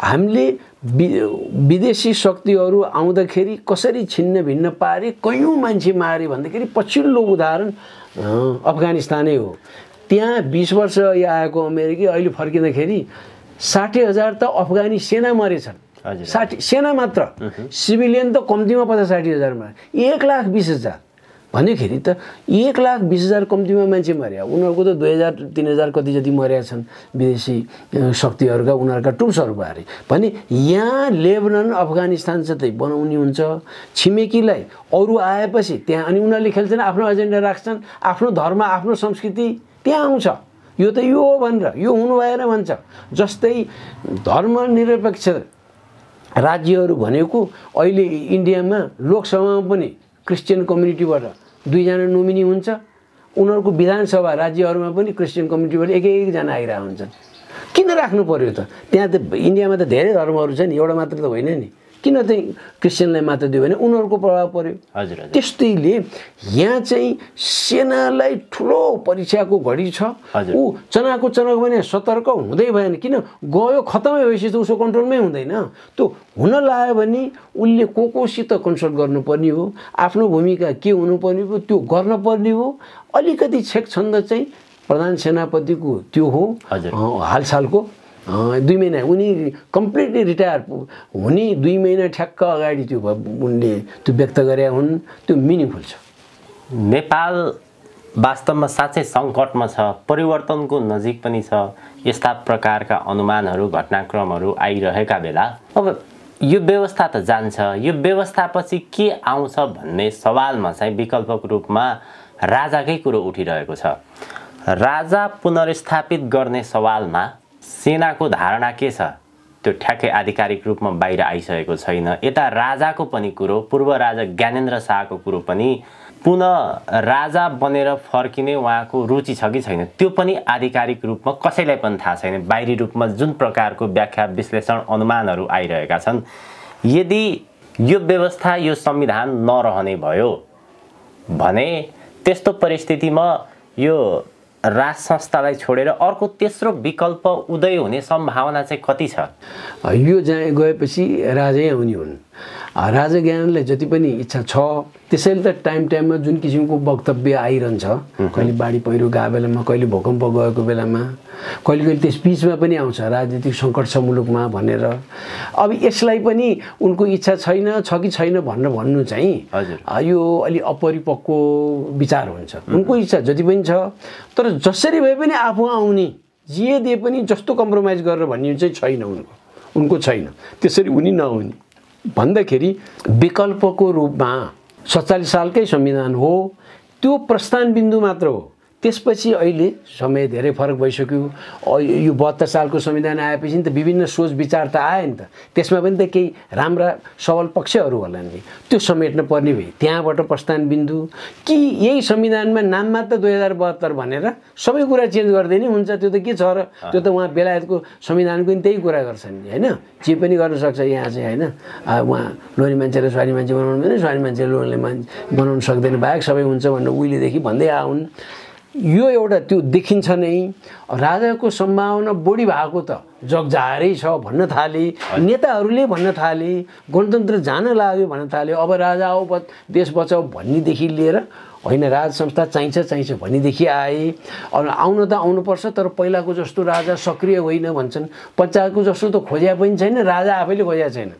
हामीले विदेशी शक्तिहरू आउँदाखेरि कसरी छिन्न भिन्न पारे, कयौँ मान्छे मारे भन्दाखेरि पछिल्लो उदाहरण अफगानिस्तानै हो। त्यहाँ 20 वर्ष आएको अमेरिकी अहिले फर्किँदाखेरि 60,000 त अफगानी सेना मरेछन्। 60 सेना मात्र, सिभिलियन त कम्तीमा 50-60,000 मारे। 1,20,000 भन्दाखेरि त 1,20,000 कम्तीमा मान्छे मर्या। उनीहरूको त 2,000-3,000 कति जति मरेका छन् विदेशी शक्तिहरूका, उनीहरूका टुल्सहरू बारे भने। यहाँ लेबनान अफगानिस्तान जतै बनाउने हुन्छ। छिमेकीलाई अरू आएपछि त्यहाँ अनि उनीहरूले खेल्छन्, आफ्नो एजेन्डा राख्छन्, आफ्नो धर्म, आफ्नो संस्कृति त्यहाँ आउँछ। यो त यो हो भनेर, यो हुनु भएन भन्छ। जस्तै धर्मनिरपेक्ष राज्यहरू भनेको अहिले इन्डियामा लोकसभामा पनि क्रिस्चियन कम्युनिटीबाट 2 जना नोमिनी हुन्छ। उनीहरूको विधानसभा राज्यहरूमा पनि क्रिस्चियन कम्युनिटीबाट एक-एकजना आइरहेको हुन्छन्। किन राख्नु पर्यो त? त्यहाँ त इन्डियामा त धेरै धर्महरू छ नि, एउटा मात्र त होइन नि। किन चाहिँ क्रिस्चियनलाई मात्र दियो भने उनीहरूको प्रभाव पर्यो। त्यस्तैले यहाँ चाहिँ सेनालाई ठुलो परीक्षाको घडी छ। ऊ चनाको चनाक भने सतर्क हुँदै भएन, किन गयो खतमै भएपछि त उसको कन्ट्रोलमै हुँदैन। त्यो हुन लाग्यो भने उसले कोसित कन्सल्ट गर्नुपर्ने हो, आफ्नो भूमिका के हुनुपर्ने हो त्यो गर्नुपर्ने हो। अलिकति छेकछन्द चाहिँ प्रधान सेनापतिको त्यो हो हालसालको 2 महिना, उनी कम्प्लिटली रिटायर हुने 2 महिना ठ्याक्क अगाडि त्यो उनले त्यो व्यक्त गरे हुन्। त्यो मिनिङफुल छ। नेपाल वास्तवमा साँच्चै सङ्कटमा छ, परिवर्तनको नजिक पनि छ। यस्ता प्रकारका अनुमानहरू, घटनाक्रमहरू आइरहेका बेला अब यो व्यवस्था त जान्छ, यो व्यवस्थापछि के आउँछ भन्ने सवालमा चाहिँ विकल्पको रूपमा राजाकै कुरो उठिरहेको छ। राजा पुनर्स्थापित गर्ने सवालमा सेनाको धारणा के छ त्यो ठ्याक्कै आधिकारिक रूपमा बाहिर आइसकेको छैन। यता राजाको पनि कुरो, पूर्व राजा ज्ञानेन्द्र शाहको कुरो पनि पुनः राजा बनेर फर्किने उहाँको रुचि छ कि छैन त्यो पनि आधिकारिक रूपमा कसैलाई पनि थाहा छैन। बाहिरी रूपमा जुन प्रकारको व्याख्या, विश्लेषण, अनुमानहरू आइरहेका छन्, यदि यो व्यवस्था, यो संविधान नरहने भयो भने त्यस्तो परिस्थितिमा यो राज संस्थालाई छोडेर अर्को तेस्रो विकल्प उदय हुने सम्भावना चाहिँ कति छ? यो जहाँ गएपछि राजै आउने हुन्। राजा ज्ञानेन्द्रलाई जति पनि इच्छा छ त्यसैले त टाइममा जुन किसिमको वक्तव्य आइरहन्छ, कहिले बाढी पहिरो गएको बेलामा, कहिले भूकम्प गएको बेलामा, कहिले त्यस बिचमा पनि आउँछ राजनीतिक सङ्कट छ मुलुकमा भनेर। अब यसलाई पनि उनको इच्छा छैन छ कि छैन भन्नु चाहिँ यो अलि अपरिपक्व विचार हुन्छ। उनको इच्छा जति पनि छ, तर जसरी भए पनि आफू आउने जे दिए पनि जस्तो कम्प्रोमाइज गरेर भन्ने चाहिँ छैन उनको छैन। त्यसरी उनी नहुने भन्दाखेरि विकल्पको रूपमा 47 सालकै संविधान हो, त्यो प्रस्थान बिन्दु मात्र हो। त्यसपछि अहिले समय धेरै फरक भइसक्यो। यो 72 सालको संविधान आएपछि नि त विभिन्न सोच विचार त आयो नि त, त्यसमा पनि त केही राम्रा सबल पक्षहरू होला नि, त्यो समेट्न पर्ने भए त्यहाँबाट प्रस्थान बिन्दु कि यही संविधानमा नाम मात्र 2072 भनेर सबै कुरा चेन्ज गरिदिने हुन्छ। त्यो त के छ र, त्यो त उहाँ बेलायतको संविधानको पनि त्यही कुरा गर्छन् नि होइन, जे पनि गर्न सक्छ यहाँ चाहिँ होइन। उहाँ लोनी मान्छेले स्वारी मान्छे बनाउनु हुँदैन, स्वारी मान्छेले लोनले बनाउनु सक्दैन, बाहेक सबै हुन्छ भनेर उहिलेदेखि भन्दै आउन्। यो एउटा त्यो देखिन्छ नै। राजाको सम्भावना बढी भएको त जगजाहेरै छ भन्न थाले, नेताहरूले भन्न थाले, गणतन्त्र जान लाग्यो भन्न थाले। अब राजा आओ देश बचाऊ भन्नेदेखि लिएर होइन राज संस्था चाहिन्छ भन्नेदेखि आए। अब आउन त आउनुपर्छ, तर पहिलाको जस्तो राजा सक्रिय होइन भन्छन्। पञ्चायतको जस्तो त खोज्या पनि छैन, राजा आफैले खोज्या छैन,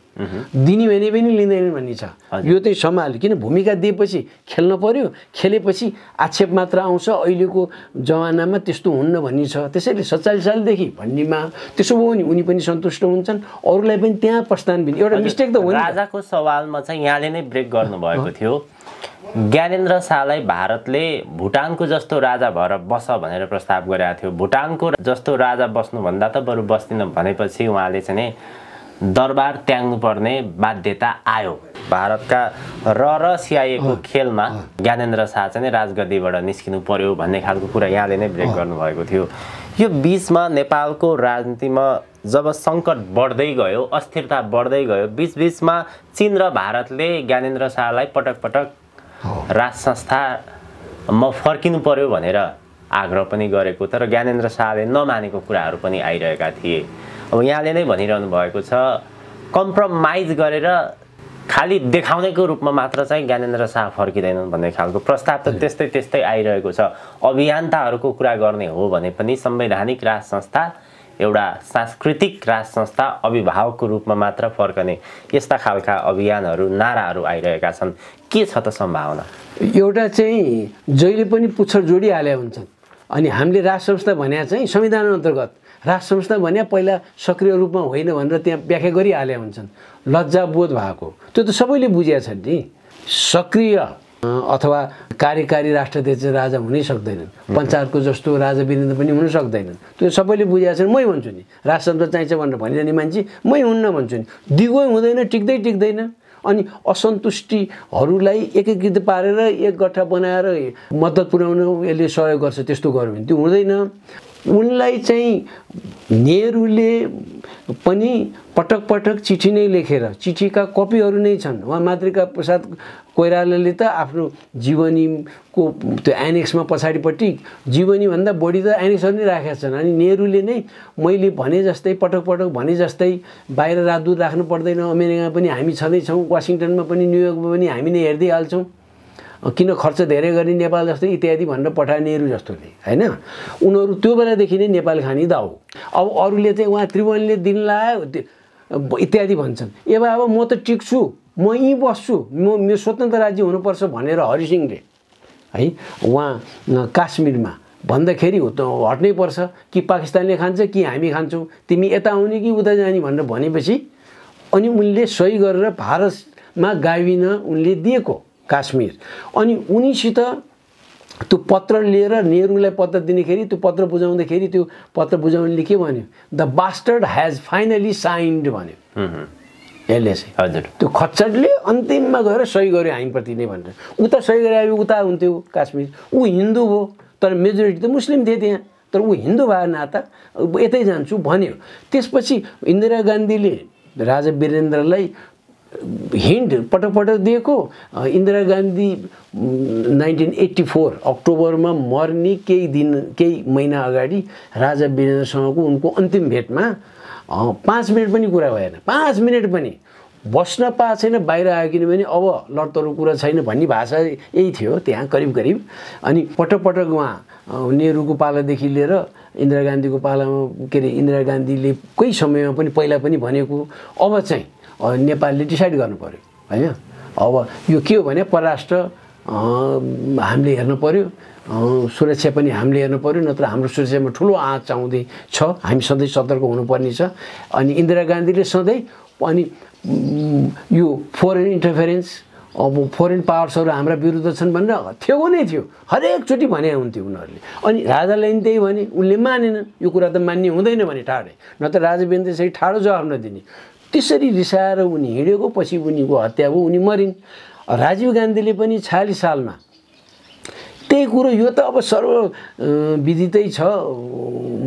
दिने भने पनि लिँदैन भन्ने छ। यो चाहिँ सम्हाल्यो, किन भूमिका दिएपछि खेल्न पर्यो, खेलेपछि आक्षेप मात्र आउँछ। अहिलेको जमानामा त्यस्तो हुन्न भन्ने छ। त्यसैले 47 सालदेखि भन्नेमा त्यसो भयो भने उनी पनि सन्तुष्ट हुन्छन्, अरूलाई पनि त्यहाँ प्रस्थान बिन्दु। एउटा मिस्टेक त हो। राजाको सवालमा चाहिँ यहाँले नै ब्रेक गर्नुभएको थियो। ज्ञानेन्द्र शाहलाई भारतले भुटानको जस्तो राजा भएर बस भनेर प्रस्ताव गरेको थियो। भुटानको जस्तो राजा बस्नुभन्दा त बरु बस्दिन भनेपछि उहाँले चाहिँ दरबार त्याग्नु पर्ने बाध्यता आयो। भारतका र सिआइएको खेलमा ज्ञानेन्द्र शाह चाहिँ राजगद्दीबाट निस्किनु पर्यो भन्ने खालको कुरा यहाँले नै ब्रेक गर्नुभएको थियो। यो बीचमा नेपालको राजनीतिमा जब सङ्कट बढ्दै गयो, अस्थिरता बढ्दै गयो, बीचमा चीन र भारतले ज्ञानेन्द्र शाहलाई पटक राज संस्थामा फर्किनु पर्यो भनेर आग्रह पनि गरेको, तर ज्ञानेन्द्र शाहले नमानेको कुराहरू पनि आइरहेका थिए। अब यहाँले नै भनिरहनु भएको छ कम्प्रोमाइज गरेर खालि देखाउनेको रूपमा मात्र चाहिँ ज्ञानेन्द्र शाह फर्किँदैनन् भन्ने खालको प्रस्ताव त त्यस्तै आइरहेको छ। अभियन्ताहरूको कुरा गर्ने हो भने पनि संवैधानिक राज संस्था एउटा सांस्कृतिक राज संस्था अभिभावकको रूपमा मात्र फर्कने यस्ता खालका अभियानहरू नाराहरू आइरहेका छन्। के छ त सम्भावना? एउटा चाहिँ जहिले पनि पुच्छर जोडिहाले हुन्छन्। अनि हामीले राज संस्था भन्या चाहिँ संविधान अन्तर्गत राज संस्था भन्या पहिला सक्रिय रूपमा होइन भनेर त्यहाँ व्याख्या गरिहाले हुन्छन्। लज्जाबोध भएको त्यो त सबैले बुझेका छन् नि। सक्रिय अथवा कार्यकारी राष्ट्राध्यक्ष राजा हुनै सक्दैनन्, पञ्चायतको जस्तो राजा वीरेन्द्र पनि हुन सक्दैनन्। त्यो सबैले बुझेका छन्। मै भन्छु नि राजतन्त्र चाहिन्छ भनेर भनिरहने मान्छे मै हुन्न भन्छु नि। दिगो हुँदैन, टिक्दैन। अनि असन्तुष्टिहरूलाई एकीकृत पारेर एक गठा बनाएर मद्दत पुर्याउन यसले सहयोग गर्छ, त्यस्तो गर्यो भने त्यो हुँदैन। उनलाई चाहिँ नेहरूले पनि पटक चिठी नै लेखेर, चिठीका कपीहरू नै छन्। उहाँ मातृका प्रसाद कोइरालाले त आफ्नो जीवनीको त्यो एनेक्समा पछाडिपट्टि जीवनीभन्दा बढी त एनेक्सहरू नै राखेका छन्। अनि नेहरूले नै मैले भने जस्तै पटक भने जस्तै बाहिर राजदूत राख्नु पर्दैन, अमेरिकामा पनि हामी छँदैछौँ, वासिङटनमा पनि न्युयोर्कमा पनि हामी नै हेर्दै हाल्छौँ, किन खर्च धेरै गर्ने नेपाल जस्तो इत्यादि भनेर पठाए नेहरू जस्तोले होइन। उनीहरू त्यो बेलादेखि नै नेपाल खानी दाउ। अब अरूले चाहिँ उहाँ त्रिभुवनले दिन लायो इत्यादि भन्छन्। ए बाबा म त टिक्छु, म यहीँ बस्छु, मेरो स्वतन्त्र राज्य हुनुपर्छ भनेर हरिसिंहले है उहाँ काश्मीरमा भन्दाखेरि हट्नै पर्छ कि पाकिस्तानले खान्छ कि हामी खान्छौँ, तिमी यता आउने कि उता जाने भनेर भनेपछि अनि उनले सही गरेर भारतमा गाविन उनले दिएको काश्मीर। अनि उनीसित त्यो पत्र लिएर नेहरूलाई पत्र दिनेखेरि त्यो पत्र बुझाउँदाखेरि त्यो पत्र बुझाउनेले के भन्यो, the bastard has finally signed भन्यो। यसले चाहिँ हजुर त्यो खच्चडले अन्तिममा गएर सही गर्यो हामीप्रति नै भनेर। उता सही गरे उता हुन्थ्यो काश्मीर। ऊ हिन्दू हो तर मेजोरिटी त मुस्लिम थिए त्यहाँ, तर ऊ हिन्दू भए नाता यतै जान्छु भन्यो। त्यसपछि इन्दिरा गान्धीले राजा वीरेन्द्रलाई हिन्ट पटक दिएको। इन्दिरा गान्धी 1984 अक्टोबरमा मर्ने केही महिना अगाडि राजा वीरेन्द्रसँगको उनको अन्तिम भेटमा 5 मिनट पनि कुरा भएन, 5 मिनट पनि बस्न पाएको छैन, बाहिर आयो किनभने अब लडतरको कुरा छैन भन्ने भाषा यही थियो त्यहाँ करिब। अनि पटक उहाँ नेहरूको पालादेखि लिएर इन्दिरा गान्धीको पालामा के अरे इन्दिरा गान्धीले कोही समयमा पनि पहिला पनि भनेको अब चाहिँ नेपालले डिसाइड गर्नु पर्यो होइन। अब यो के हो भने परराष्ट्र हामीले हेर्नु पर्यो, सुरक्षा पनि हामीले हेर्नु पर्यो, नत्र हाम्रो सुरक्षामा ठुलो आँच आउँदै छ, हामी सधैँ सतर्क हुनुपर्ने छ। अनि इन्दिरा गान्धीले सधैँ अनि यो फोरेन इन्टरफेरेन्स अब फोरेन पावर्सहरू हाम्रा विरुद्ध छन् भनेर थियो नै थियो, हरेकचोटि भने हुन्थ्यो उनीहरूले। अनि राजालाई पनि त्यही भने, उनले मानेनन्, यो कुरा त मान्ने हुँदैन भने ठाडै, नत्र राजा बिहान त्यसरी ठाडो जवाफ नदिने। त्यसरी रिसाएर उनी हिँडेको, पछि उनीको हत्या भयो, उनी मरिन्। राजीव गान्धीले पनि 46 सालमा त्यही कुरो, यो त अब सर्वविदितै छ,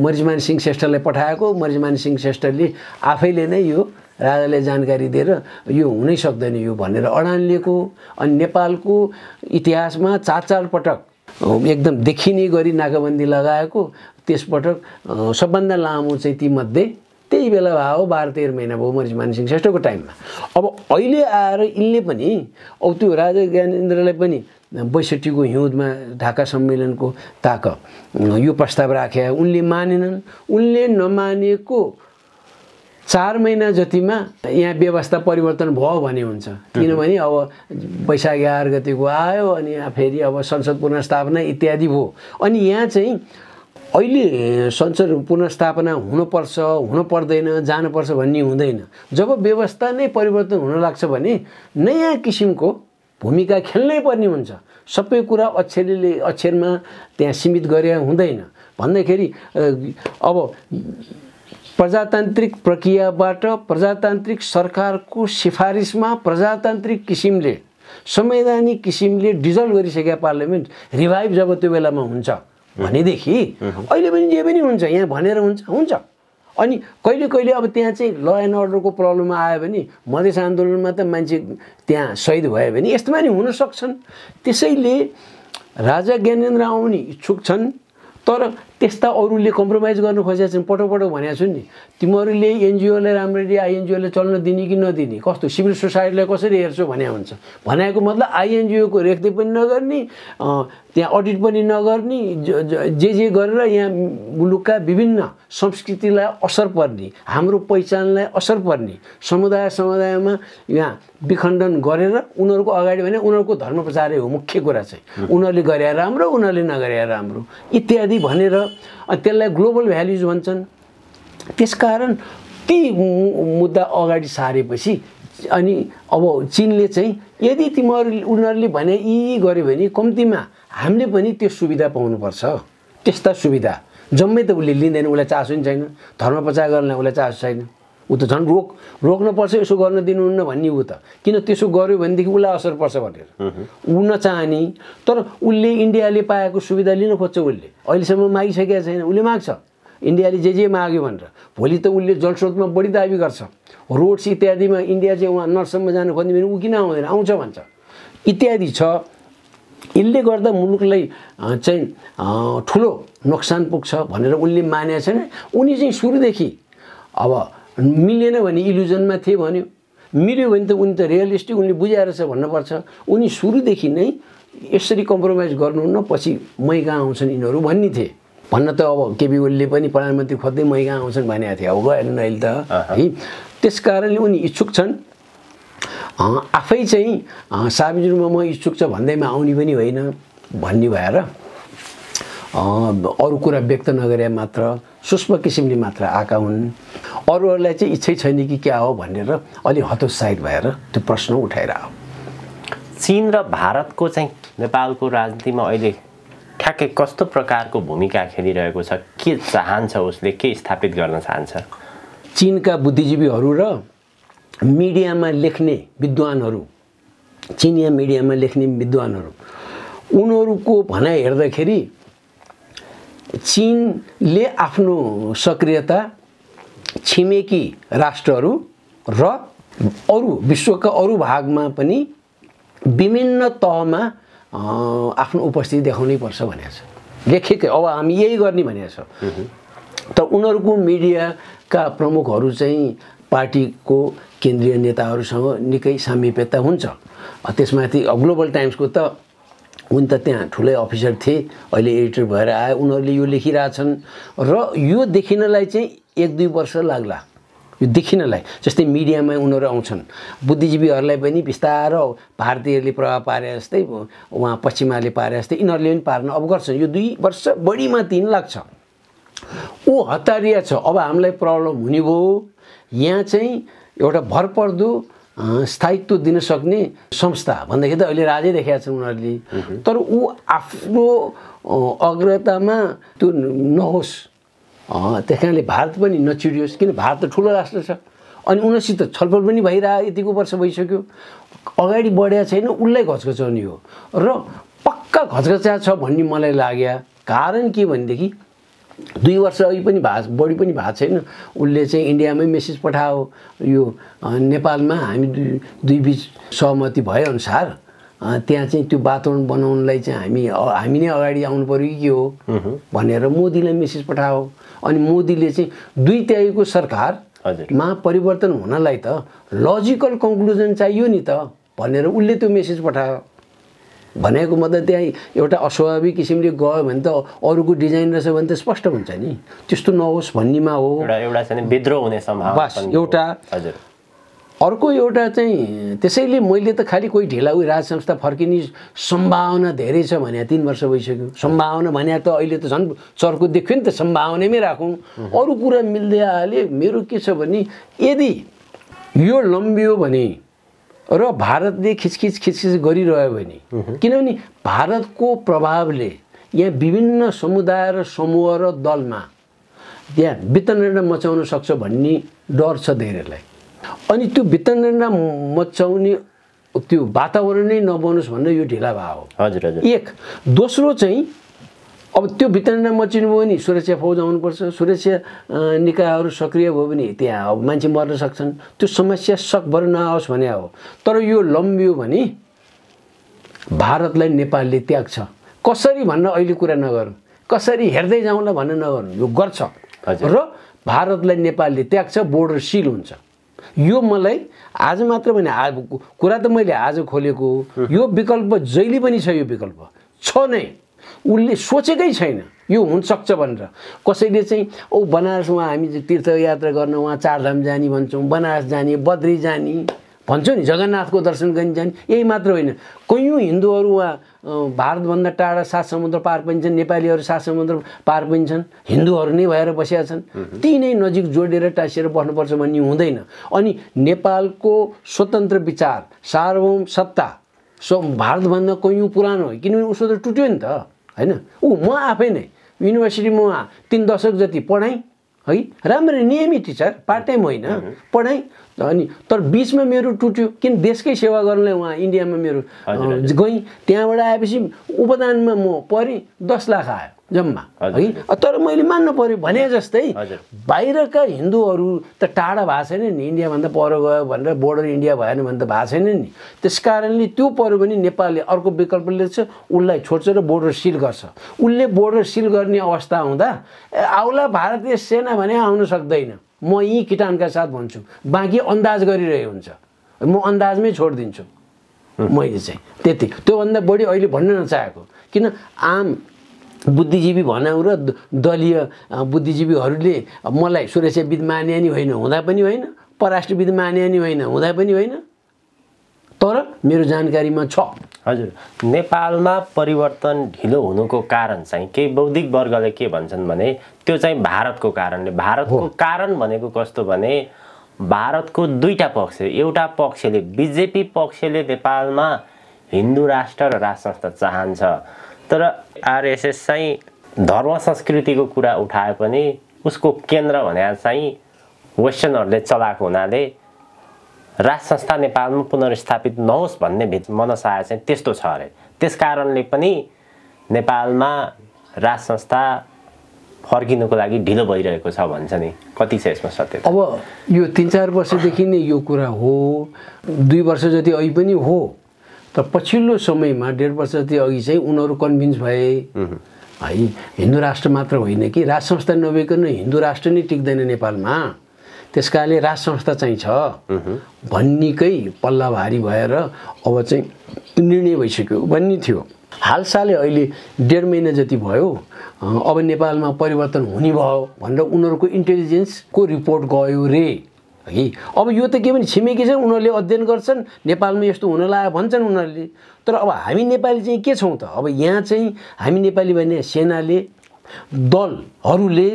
मरिजमान सिंह श्रेष्ठलाई पठाएको, मरिजमान सिंह श्रेष्ठले आफैले नै यो राजालाई जानकारी दिएर यो हुनै सक्दैन यो भनेर अडान लिएको। अनि नेपालको इतिहासमा 4 पटक एकदम देखिने गरी नाकाबन्दी लगाएको, त्यसपटक सबभन्दा लामो चाहिँ तीमध्ये त्यही बेला भयो, 12-13 महिना भयो मरिजमान सिंह श्रेष्ठको टाइममा। अब अहिले आएर यिनले पनि अब त्यो राजा ज्ञानेन्द्रलाई पनि 62 को हिउँदमा ढाका सम्मेलनको ताक यो प्रस्ताव राखे, उनले मानेनन्। उनले नमानेको 4 महिना जतिमा यहाँ व्यवस्था परिवर्तन भयो भने हुन्छ, किनभने अब वैशाख 11 गतिको आयो अनि फेरि अब संसद पुनर्स्थापना इत्यादि भयो। अनि यहाँ चाहिँ अहिले संसद पुनर्स्थापना हुनुपर्छ, हुन पर्दैन, जानुपर्छ भन्ने हुँदैन। जब व्यवस्था नै परिवर्तन हुन लाग्छ भने नयाँ किसिमको भूमिका खेल्नै पर्ने हुन्छ। सबै कुरा अक्षरमा त्यहाँ सीमित गरे हुँदैन। भन्दाखेरि अब प्रजातान्त्रिक प्रक्रियाबाट प्रजातान्त्रिक सरकारको सिफारिसमा प्रजातान्त्रिक किसिमले संवैधानिक किसिमले डिजल्भ गरिसकेका पार्लियामेन्ट रिभाइभ जब त्यो बेलामा हुन्छ भनेदेखि अहिले पनि जे पनि हुन्छ, यहाँ भनेर हुन्छ। अनि कहिले अब त्यहाँ चाहिँ ल एन्ड अर्डरको प्रब्लम आयो भने मधेस आन्दोलनमा त मान्छे त्यहाँ शहीद भयो भने यस्तोमा नि हुन सक्छन्। त्यसैले राजा ज्ञानेन्द्र आउने इच्छुक छन्, तर त्यस्ता अरूले कम्प्रोमाइज गर्नु खोजेका छन्। पटक भनेको छु नि, तिमीहरूले एनजिओलाई राम्ररी आइएनजिओलाई चल्न दिने कि नदिने, कस्तो सिभिल सोसाइटीलाई कसरी हेर्छौ भने हुन्छ। भनेको मतलब आइएनजिओको रेखदेख पनि नगर्ने, त्यहाँ अडिट पनि नगर्ने, जे गरेर यहाँ मुलुकका विभिन्न संस्कृतिलाई असर पर्ने, हाम्रो पहिचानलाई असर पर्ने, समुदायमा यहाँ विखण्डन गरेर उनीहरूको अगाडि भने उनीहरूको धर्म प्रचारै हो मुख्य कुरा चाहिँ। उनीहरूले गरे राम्रो, उनीहरूले नगरे राम्रो इत्यादि भनेर त्यसलाई ग्लोबल भ्याल्युज भन्छन्। त्यसकारण ती मुद्दा अगाडि सारेपछि अनि अब चीनले चाहिँ यदि उनीहरूले भने यी गर्यो भने कम्तीमा हामीले पनि त्यो सुविधा पाउनुपर्छ। त्यस्ता सुविधा जम्मै त उसले लिँदैन, उसलाई चासो नि छैन, धर्म प्रचार गर्नलाई उसलाई चासो छैन। ऊ त झन् रोक्नुपर्छ, यसो गर्न दिनुहुन्न भन्ने ऊ त, किन त्यसो गर्यो भनेदेखि उसलाई असर पर्छ भनेर ऊ नचाहने। तर उसले इन्डियाले पाएको सुविधा लिन खोज्छ, उसले अहिलेसम्म मागिसकेका छैन, उसले माग्छ इन्डियाले जे माग्यो भनेर। भोलि त उसले जलस्रोतमा बढी दाबी गर्छ, रोड्स इत्यादिमा इन्डिया चाहिँ उहाँ नर्ससम्म जानु खोज्ने भने ऊ किन आउँदैन, आउँछ भन्छ इत्यादि छ। यसले गर्दा मुलुकलाई चाहिँ ठुलो नोक्सान पुग्छ भनेर उनले मानेका छैन। उनी चाहिँ सुरुदेखि अब मिलेन भने इल्युजनमा थिए भन्यो, मिल्यो भने त उनी त रियलिस्टिक, उनले बुझाएर छ भन्नुपर्छ। उनी सुरुदेखि नै यसरी कम्प्रोमाइज गर्नुहुन्न, पछि मै कहाँ आउँछन् यिनीहरू भन्ने थिए। भन्न त अब केपी ओलीले पनि प्रधानमन्त्री खोज्दै मै कहाँ आउँछन् भनेको थिए, अब गएन अहिले त है। त्यस कारणले उनी इच्छुक छन्। आफै चाहिँ सार्वजनिक रूपमा म इच्छुक छ भन्दैमा आउने पनि होइन भन्ने भएर अरू कुरा व्यक्त नगरे मात्र सूक्ष्म किसिमले मात्र आएका हुन्। अरूहरूलाई चाहिँ इच्छै छैन कि क्या हो भनेर अलि हतोत्साहित भएर त्यो प्रश्न उठाएर आयो। चीन र भारतको चाहिँ नेपालको राजनीतिमा अहिले ठ्याक्कै कस्तो प्रकारको भूमिका खेलिरहेको छ? के चाहन्छ उसले, के स्थापित गर्न चाहन्छ? चीनका बुद्धिजीवीहरू र मिडियामा लेख्ने विद्वानहरू, चिनिया मिडियामा लेख्ने विद्वानहरू, उनीहरूको भनाइ हेर्दाखेरि चीनले आफ्नो सक्रियता छिमेकी राष्ट्रहरू र अरू विश्वका अरू भागमा पनि विभिन्न तहमा आफ्नो उपस्थिति देखाउनै पर्छ भनेको छ, लेखेकै। अब हामी यही गर्ने भनेको छ। तर उनीहरूको मिडियाका प्रमुखहरू चाहिँ पार्टीको केन्द्रीय नेताहरूसँग निकै सामिप्यता हुन्छ। त्यसमाथि ग्लोबल टाइम्सको त उनी त त्यहाँ ठुलै अफिसर थिए, अहिले एडिटर भएर आए। उनीहरूले यो लेखिरहेछन् र यो देखिनलाई चाहिँ 1-2 वर्ष लाग्ला। यो देखिनलाई जस्तै मिडियामा उनीहरू आउँछन्, बुद्धिजीवीहरूलाई पनि बिस्तारो भारतीयहरूले प्रभाव पारे जस्तै उहाँ पश्चिमाले पारे जस्तै यिनीहरूले पनि पार्न अब गर्छन्। यो 2 वर्ष बढीमा 3 लाग्छ। ऊ हतारिया छ। अब हामीलाई प्रब्लम हुने भयो। यहाँ चाहिँ एउटा भरपर्दो स्थायित्व दिन सक्ने संस्था भन्दाखेरि त अहिले राजै देखाएका छन् उनीहरूले। तर ऊ आफ्नो अग्रतामा त्यो नहोस्। त्यस कारणले भारत पनि नचिडियोस्, किन भारत त ठुलो राष्ट्र छ अनि उनीसित छलफल पनि भइरह्यो। यतिको वर्ष भइसक्यो, अगाडि बढेको छैन, उसलाई घचघचाउने हो र पक्का घचघचा छ भन्ने मलाई लाग्यो। कारण के भनेदेखि 2 वर्ष अघि पनि बढी पनि भएको छैन। उसले चाहिँ इन्डियामै मेसेज पठायो, यो नेपालमा हामी दुई बिच सहमति भएअनुसार त्यहाँ चाहिँ त्यो वातावरण बनाउनलाई चाहिँ हामी नै अगाडि आउनु पर्यो कि के हो भनेर मोदीलाई मेसेज पठायो। अनि मोदीले चाहिँ 2/3 सरकारमा परिवर्तन हुनलाई त लजिकल कन्क्लुजन चाहियो नि त भनेर उसले त्यो मेसेज पठायो। भनेको मतलब त्यहाँ एउटा अस्वाभाविक किसिमले गयो भने त अरूको डिजाइन रहेछ भने त स्पष्ट हुन्छ नि, त्यस्तो नहोस् भन्नेमा हो। एउटा चाहिँ विद्रोह हुने सम्भावना बस एउटा। हजुर। अर्को एउटा चाहिँ त्यसैले मैले त खालि कोही ढिला राज संस्था फर्किने सम्भावना धेरै छ भने 3 वर्ष भइसक्यो। सम्भावना भने त अहिले त झन् चर्को देख्यो नि त, सम्भावनामै राखौँ। अरू कुरा मिल्दै आले। मेरो के छ भने यदि यो लम्बियो भने र भारतले खिचखिच गरिरह्यो भने, किनभने भारतको प्रभावले यहाँ विभिन्न समुदाय र समूह र दलमा त्यहाँ वितरण मचाउन सक्छ भन्ने डर छ धेरैलाई। अनि त्यो वितरण मचाउने त्यो वातावरण नै नबनोस् भनेर यो ढिला भयो। हजुर हजुर। एक। दोस्रो चाहिँ अब त्यो वितरण मचिनु भयो भने सुरक्षा फौज आउनुपर्छ। सुरक्षा निकायहरू सक्रिय भयो भने त्यहाँ अब मान्छे मर्न सक्छन्। त्यो समस्या सकभर नआओस् भने हो। तर यो लम्बियो भने भारतलाई नेपालले त्याग्छ। कसरी भन्न अहिले कुरा नगरौँ, कसरी हेर्दै जाउँला भन्न नगरौँ, यो गर्छ र भारतलाई नेपालले त्याग्छ, बोर्डर सिल हुन्छ। यो मलाई आज मात्र भने कुरा त मैले आज खोलेको हो। यो विकल्प जहिले पनि छ। यो विकल्प छ नै, उसले सोचेकै छैन यो हुनसक्छ भनेर। कसैले चाहिँ बनारसमा हामी तीर्थयात्रा गर्न वहाँ 4 धाम जाने भन्छौँ, बनारस जाने, बद्री जाने भन्छौँ नि, जगन्नाथको दर्शन गर्न जाने। यही मात्र होइन, कयौँ हिन्दूहरू वहाँ भारतभन्दा टाढा 7 समुद्र पार पनि छन्। नेपालीहरू 7 समुद्र पार पनि छन्, हिन्दूहरू नै भएर बसेका छन्। ती नै नजिक जोडेर टाँसिएर बस्नुपर्छ भन्ने हुँदैन। अनि नेपालको स्वतन्त्र विचार, सार्वभौम सत्ता भारतभन्दा कयौँ पुरानो हो, किनभने उसो त टुट्यो नि त हैन। म आफै नै युनिभर्सिटीमा 3 दशक जति पढाएँ है, राम्रो नियमित टिचर, पार्ट टाइम होइन, पढाएँ। अनि तर बिचमा मेरो टुट्यो, किन देशकै सेवा गर्नलाई वहाँ इन्डियामा मेरो गएँ। त्यहाँबाट आएपछि उपदानमा म परेँ, 10 लाख आयो जम्मा है। तर मैले मान्नु पर्यो भने जस्तै बाहिरका हिन्दूहरू त टाढा भएको छैन नि, इन्डियाभन्दा पर गयो भनेर बोर्डर इन्डिया भएन भने त भएको छैन नि। त्यस कारणले त्यो पऱ्यो भने नेपालले अर्को विकल्पले चाहिँ उसलाई छोड्छ र बोर्डर सिल गर्छ। उसले बोर्डर सिल गर्ने अवस्था आउँदा आउला भारतीय सेना भने आउन सक्दैन। म यी किटानका साथ भन्छु, बाँकी अन्दाज गरिरहेको हुन्छ। म अन्दाजमै छोडिदिन्छु मैले चाहिँ त्यति। त्योभन्दा बढी अहिले भन्न नचाहेको, किन आम बुद्धिजीवी भनौँ र दलीय बुद्धिजीवीहरूले मलाई सुरक्षाविद माने नि होइन, हुँदा पनि होइन, परराष्ट्रविद माने नि होइन, हुँदा पनि होइन, तर मेरो जानकारीमा छ। हजुर। नेपालमा परिवर्तन ढिलो हुनुको कारण चाहिँ केही बौद्धिक वर्गले के भन्छन् भने त्यो चाहिँ भारतको कारणले। भारतको कारण भनेको कस्तो भने भारतको 2टा पक्ष, एउटा पक्षले बिजेपी पक्षले नेपालमा हिन्दू राष्ट्र र राज संस्था चाहन्छ, तर आरएसएस चाहिँ धर्म संस्कृतिको कुरा उठाए पनि उसको केन्द्र भने चाहिँ वेस्टर्नहरूले चलाएको हुनाले राज संस्था नेपालमा पुनर्स्थापित नहोस् भन्ने मनसाय चाहिँ त्यस्तो छ अरे। त्यस कारणले पनि नेपालमा राज संस्था फर्किनुको लागि ढिलो भइरहेको छ भन्छ नि, कति छ यसमा सत्य? अब यो 3-4 वर्षदेखि नै यो कुरा हो, 2 वर्ष जति अघि पनि हो। तर पछिल्लो समयमा 1.5 वर्ष जति अघि चाहिँ उनीहरू कन्भिन्स भए है हिन्दू राष्ट्र मात्र होइन कि राज संस्था नभइकन हिन्दू राष्ट्र नै टिक्दैन नेपालमा। त्यसकारणले राज संस्था चाहिँ छ भन्नेकै पल्ला भारी भएर अब चाहिँ निर्णय भइसक्यो भन्ने थियो। हालसालै अहिले 1.5 महिना जति भयो अब नेपालमा परिवर्तन हुने भयो भनेर उनीहरूको इन्टेलिजेन्सको रिपोर्ट गयो रे है। अब यो त के भने छिमेकी छन्, उनीहरूले अध्ययन गर्छन्, नेपालमा यस्तो हुन लाग्यो भन्छन् उनीहरूले। तर अब हामी नेपाली चाहिँ के छौँ त? अब यहाँ चाहिँ हामी नेपाली भने सेनाले, दलहरूले,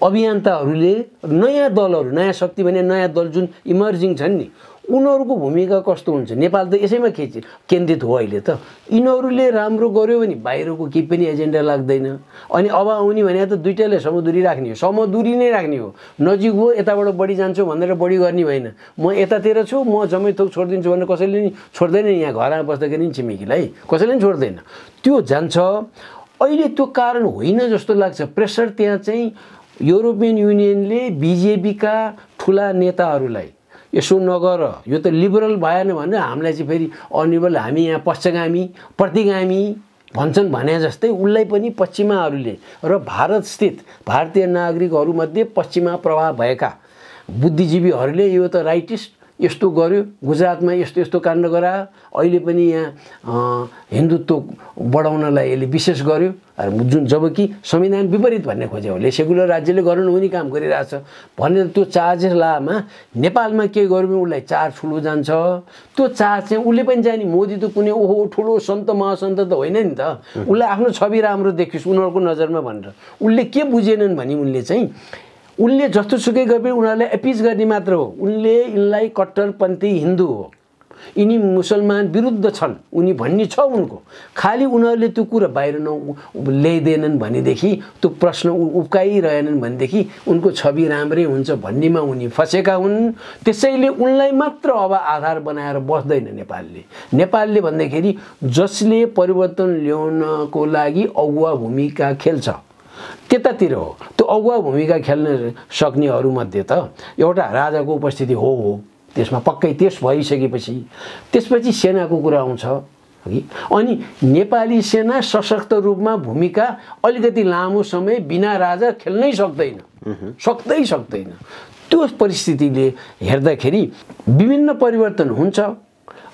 अभियन्ताहरूले, नयाँ दलहरू, नयाँ शक्ति भने नयाँ दल जुन इमर्जिङ छन् नि, उनीहरूको भूमिका कस्तो हुन्छ? नेपाल त यसैमा केन्द्रित हो अहिले त। यिनीहरूले राम्रो गर्यो भने बाहिरको केही पनि एजेन्डा लाग्दैन। अनि अब आउने भने त दुईटाले समदुरी राख्ने हो, समदुरी नै राख्ने हो। नजिक हो यताबाट बढी जान्छु भनेर बढी गर्ने होइन। म यतातिर छु, म जम्मै थोक छोडिदिन्छु भनेर कसैले नि छोड्दैन। यहाँ घरमा बस्दाखेरि नि छिमेकीलाई कसैले नि छोड्दैन। त्यो जान्छ। अहिले त्यो कारण होइन जस्तो लाग्छ। प्रेसर त्यहाँ चाहिँ युरोपियन युनियनले बिजेपीका ठुला नेताहरूलाई यसो नगर, यो त लिबरल भएन भने हामीलाई चाहिँ फेरि अनिबल हामी यहाँ पश्चिगामी प्रतिगामी भन्छन् भने जस्तै उसलाई पनि पश्चिमाहरूले र भारतस्थित भारतीय नागरिकहरूमध्ये पश्चिमा प्रभाव भएका बुद्धिजीवीहरूले यो त राइटिस्ट यस्तो गर्यो, गुजरातमा यस्तो यस्तो काण्ड गरायो, अहिले पनि यहाँ हिन्दुत्व बढाउनलाई यसले विशेष गर्यो जुन जबकि संविधान विपरीत भन्ने खोज्यो उसले। सेकुलर राज्यले गर्नु नहुने काम गरिरहेछ भनेर त्यो चार्ज लामा नेपालमा के गर्यो भने उसलाई चार्ज ठुलो जान्छ। त्यो चार्ज चाहिँ उसले पनि जाने। मोदी त कुनै ओहो ठुलो सन्त महासन्त त होइन नि त। उसलाई आफ्नो छवि राम्रो देखियोस् उनीहरूको नजरमा भनेर उसले के बुझेनन् भने उनले चाहिँ उनले जस्तोसुकै गरे पनि उनीहरूलाई एपिज गर्ने मात्र हो। उनले यिनलाई कट्टरपन्थी हिन्दू हो, यिनी मुसलमान विरुद्ध छन् उनी भन्ने छ उनको। खालि उनीहरूले त्यो कुरा बाहिर ल्याइदिएनन् भनेदेखि, त्यो प्रश्न उब्काइरहेनन् भनेदेखि उनको छवि राम्रै हुन्छ भन्नेमा उनी फसेका हुन्। त्यसैले उनलाई मात्र अब आधार बनाएर बस्दैन नेपालले। नेपालले भन्दाखेरि जसले परिवर्तन ल्याउनको लागि अगुवा भूमिका खेल्छ त्यतातिर हो। त्यो अगुवा भूमिका खेल्न सक्नेहरूमध्ये त एउटा राजाको उपस्थिति हो, त्यसमा पक्कै त्यस भइसकेपछि त्यसपछि सेनाको कुरा आउँछ है। अनि नेपाली सेना सशक्त रूपमा भूमिका अलिकति लामो समय बिना राजा खेल्नै सक्दैन। त्यो परिस्थितिले हेर्दाखेरि विभिन्न परिवर्तन हुन्छ।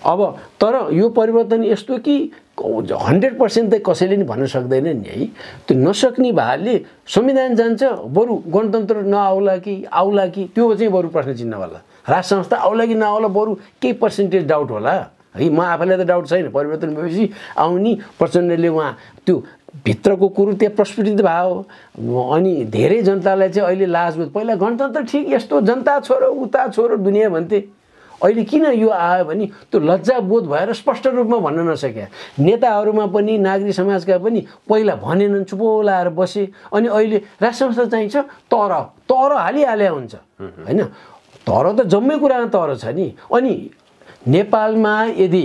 अब तर यो परिवर्तन यस्तो कि 100% त कसैले नि भन्न सक्दैन नि है। त्यो नसक्ने भएले संविधान जान्छ, बरु गणतन्त्र नआउला कि आउला कि त्यो चाहिँ बरु प्रश्न चिन्ह होला। राज संस्था आउला कि नआउला बरु केही पर्सेन्टेज डाउट होला है। म आफैलाई त डाउट छैन। परिवर्तन भएपछि आउने प्रचण्डले उहाँ त्यो भित्रको कुरो त्यहाँ प्रस्फुटित भयो। अनि धेरै जनतालाई चाहिँ अहिले लाजबोध, पहिला गणतन्त्र ठिक यस्तो जनता छोरो उता छोरो दुनियाँ भन्थे, अहिले किन यो आयो भने त्यो लज्जाबोध भएर स्पष्ट रूपमा भन्न नसके। नेताहरूमा पनि नागरिक समाजका पनि पहिला भनेनन्, चुपो लाएर बसे। अनि अहिले राज संस्था चाहिन्छ तर हालिहाले हुन्छ होइन। तर त जम्मै कुरामा तर छ नि। अनि नेपालमा यदि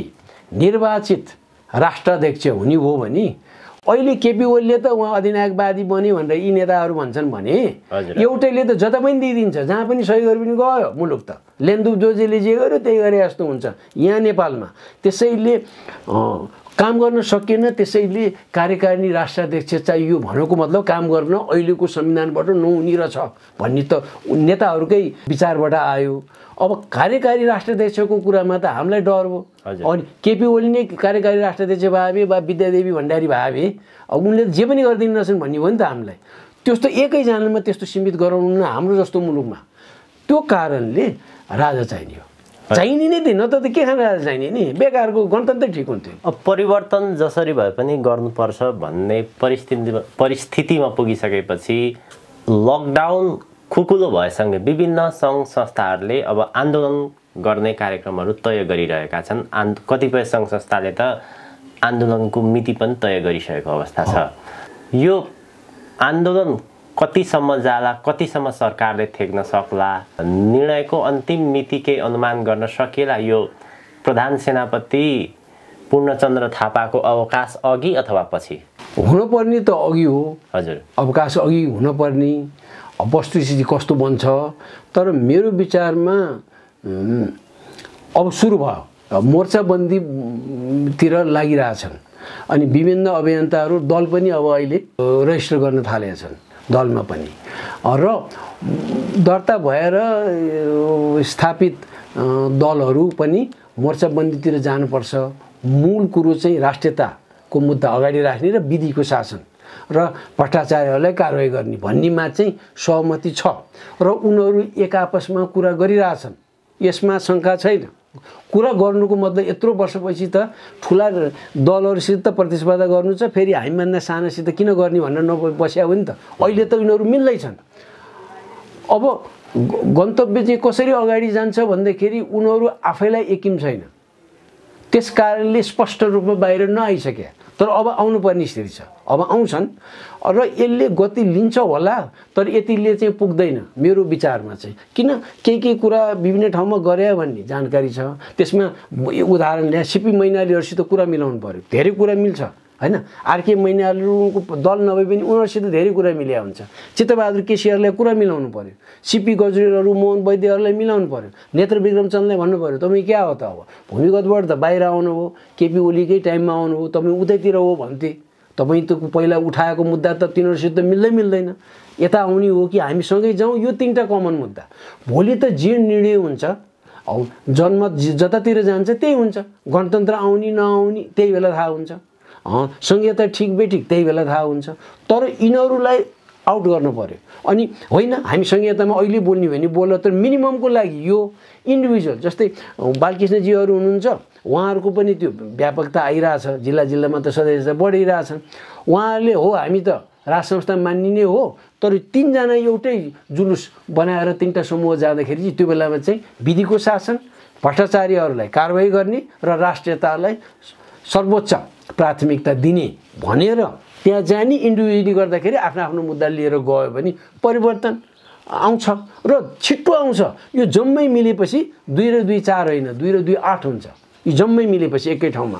निर्वाचित राष्ट्राध्यक्ष हुने हो भने अहिले केपी ओलीले त उहाँ अधिनायकवादी बन्यो भनेर यी नेताहरू भन्छन् भने एउटैले त जता पनि दिइदिन्छ, जहाँ पनि सही गरे पनि गयो मुलुक त। लेन्दुप जोजेले जे गर्यो त्यही गरे जस्तो हुन्छ यहाँ नेपालमा। त्यसैले काम गर्न सकिएन। त्यसैले कार्यकारिणी राष्ट्राध्यक्ष चाहियो भनेको मतलब काम गर्न अहिलेको संविधानबाट नहुने रहेछ भन्ने त नेताहरूकै विचारबाट आयो। अब कार्यकारी राष्ट्राध्यक्षको कुरामा त हामीलाई डर हो। अनि केपी ओली नै कार्यकारी राष्ट्राध्यक्ष भए वा विद्यादेवी भण्डारी भए अब उनले जे पनि गरिदिनुहोस् भन्ने हो नि त हामीलाई। त्यस्तो एकैजनामा त्यस्तो सीमित गराउनु न हाम्रो जस्तो मुलुकमा। त्यो कारणले राजा चाहिने हो। चाहिने नै थिएन त के खान राजा चाहिने नि, बेकारको गणतन्त्र ठिक हुन्थ्यो। अब परिवर्तन जसरी भए पनि गर्नुपर्छ भन्ने परिस्थितिमा पुगिसकेपछि लकडाउन खुकुलो भएसँगै विभिन्न सङ्घ संस्थाहरूले अब आन्दोलन गर्ने कार्यक्रमहरू तय गरिरहेका छन्। कतिपय सङ्घ संस्थाले त आन्दोलनको मिति पनि तय गरिसकेको अवस्था छ। यो आन्दोलन कतिसम्म जाला, कतिसम्म सरकारले थेक्न सक्ला, निर्णयको अन्तिम मिति केही अनुमान गर्न सकिएला यो प्रधान सेनापति पूर्णचन्द्र थापाको अवकाश अघि अथवा पछि? हुनुपर्ने त अघि हो हजुर, अवकाश अघि हुनुपर्ने। वस्तुस्थिति कस्तो बन्छ, तर मेरो विचारमा अब सुरु भयो, मोर्चाबन्दीतिर लागिरहेछन्। अनि विभिन्न अभियन्ताहरू दल पनि अब अहिले रजिस्टर गर्न थालेका छन् दलमा पनि। र दर्ता भएर स्थापित दलहरू पनि मोर्चाबन्दीतिर जानुपर्छ। मूल कुरो चाहिँ राष्ट्रियताको मुद्दा अगाडि राख्ने र विधिको शासन र भ्रष्टाचारीहरूलाई कारवाही गर्ने भन्नेमा चाहिँ सहमति छ र उनीहरू एक आपसमा कुरा गरिरहेछन्। यसमा शङ्का छैन। कुरा गर्नुको मतलब यत्रो वर्षपछि त ठुला दलहरूसित त प्रतिस्पर्धा गर्नु छ, फेरि हामीभन्दा सानासित किन गर्ने भनेर नबस्या हो नि त। अहिले त यिनीहरू मिल्दैछन्। अब गन्तव्य चाहिँ कसरी अगाडि जान्छ भन्दाखेरि उनीहरू आफैलाई यकिन छैन। त्यस कारणले स्पष्ट रूपमा बाहिर नआइसके, तर अब आउनुपर्ने स्थिति छ। अब आउँछन् र यसले गति लिन्छ होला, तर यतिले चाहिँ पुग्दैन मेरो विचारमा चाहिँ। किन केही कुरा विभिन्न ठाउँमा गरे भन्ने जानकारी छ। त्यसमा उदाहरण ल्याए सिपी मैनालीहरूसित कुरा मिलाउनु पर्यो, धेरै कुरा मिल्छ हैन। आरके मैनालीको दल नभए पनि उनीहरूसित धेरै कुरा मिल्या हुन्छ। चित्तबहादुर केसीहरूलाई कुरा मिलाउनु पर्यो, सिपी गजुरेलहरू मोहन वैद्यहरूलाई मिलाउनु पर्यो, नेत्र विक्रम चन्दलाई भन्नु पर्यो तपाईँ क्या हो त। अब भूमिगतबाट त बाहिर आउनु हो, केपी ओलीकै टाइममा आउनु हो, तपाईँ उतैतिर हो भन्थे। तपाईँ त पहिला उठाएको मुद्दा त तिनीहरूसित मिल्दैन। यता आउने हो कि हामीसँगै जाउँ, यो तीनटा कमन मुद्दा। भोलि त जे निर्णय हुन्छ, अब जनमत जतातिर जान्छ त्यही हुन्छ। गणतन्त्र आउने नआउने त्यही बेला थाहा हुन्छ। संहिता ठिक बेठिक त्यही बेला थाहा हुन्छ। तर यिनीहरूलाई आउट गर्नु पर्यो। अनि होइन हामी संहितामा अहिले बोल्ने भने बोल्न, तर मिनिममको लागि यो इन्डिभिजुअल जस्तै बालकृष्णजीहरू हुनुहुन्छ, उहाँहरूको पनि त्यो व्यापकता आइरहेछ। जिल्ला जिल्लामा त सदस्यता बढिरहेछन्। उहाँहरूले हो हामी त राज संस्था मानिने हो, तर तीनजना एउटै जुलुस बनाएर तीनटा समूह जाँदाखेरि चाहिँ त्यो बेलामा चाहिँ विधिको शासन, भ्रष्टाचारीहरूलाई कारवाही गर्ने र राष्ट्रियतालाई सर्वोच्च प्राथमिकता दिने भनेर त्यहाँ जाने इन्डिभिजुअली गर्दाखेरि आफ्नो आफ्नो मुद्दा लिएर गयो भने परिवर्तन आउँछ र छिट्टो आउँछ। यो जम्मै मिलेपछि 2 र 2 4 होइन, 2 र 2 8 हुन्छ। यो जम्मै मिलेपछि एकै ठाउँमा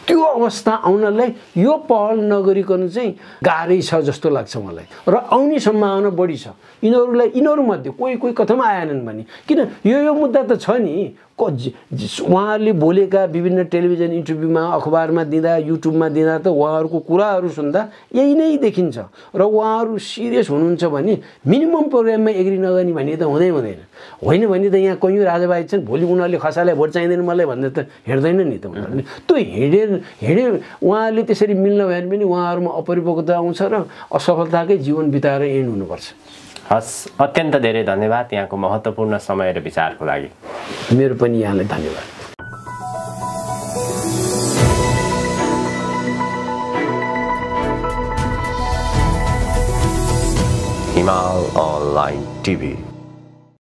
त्यो अवस्था आउनलाई यो पहल नगरिकन चाहिँ गाह्रै छ जस्तो लाग्छ मलाई। र आउने सम्भावना बढी छ। यिनीहरूमध्ये कोही कथामा आएनन् भने, किन यो मुद्दा त छ नि। उहाँहरूले बोलेका विभिन्न टेलिभिजन इन्टरभ्यूमा, अखबारमा दिँदा, युट्युबमा दिँदा त उहाँहरूको कुराहरू सुन्दा यही नै देखिन्छ। र उहाँहरू सिरियस हुनुहुन्छ भने मिनिमम प्रोग्राममा एग्री नगर्ने भन्ने त हुँदैन। होइन भने त यहाँ कैयौँ राजाभाइ छन्, भोलि उनीहरूले खसालाई भोट चाहिँदैन मलाई भन्ने त हिँड्दैन नि त उनीहरूले। त्यो हिँडे उहाँहरूले त्यसरी मिल्न भयो भने पनि उहाँहरूमा अपरिपक्वता आउँछ र असफलताकै जीवन बिताएर एन्ड हुनुपर्छ। हस्, अत्यन्त धेरै धन्यवाद यहाँको महत्त्वपूर्ण समय र विचारको लागि। मेरो पनि यहाँलाई धन्यवाद। हिमाल अनलाइन टिभी।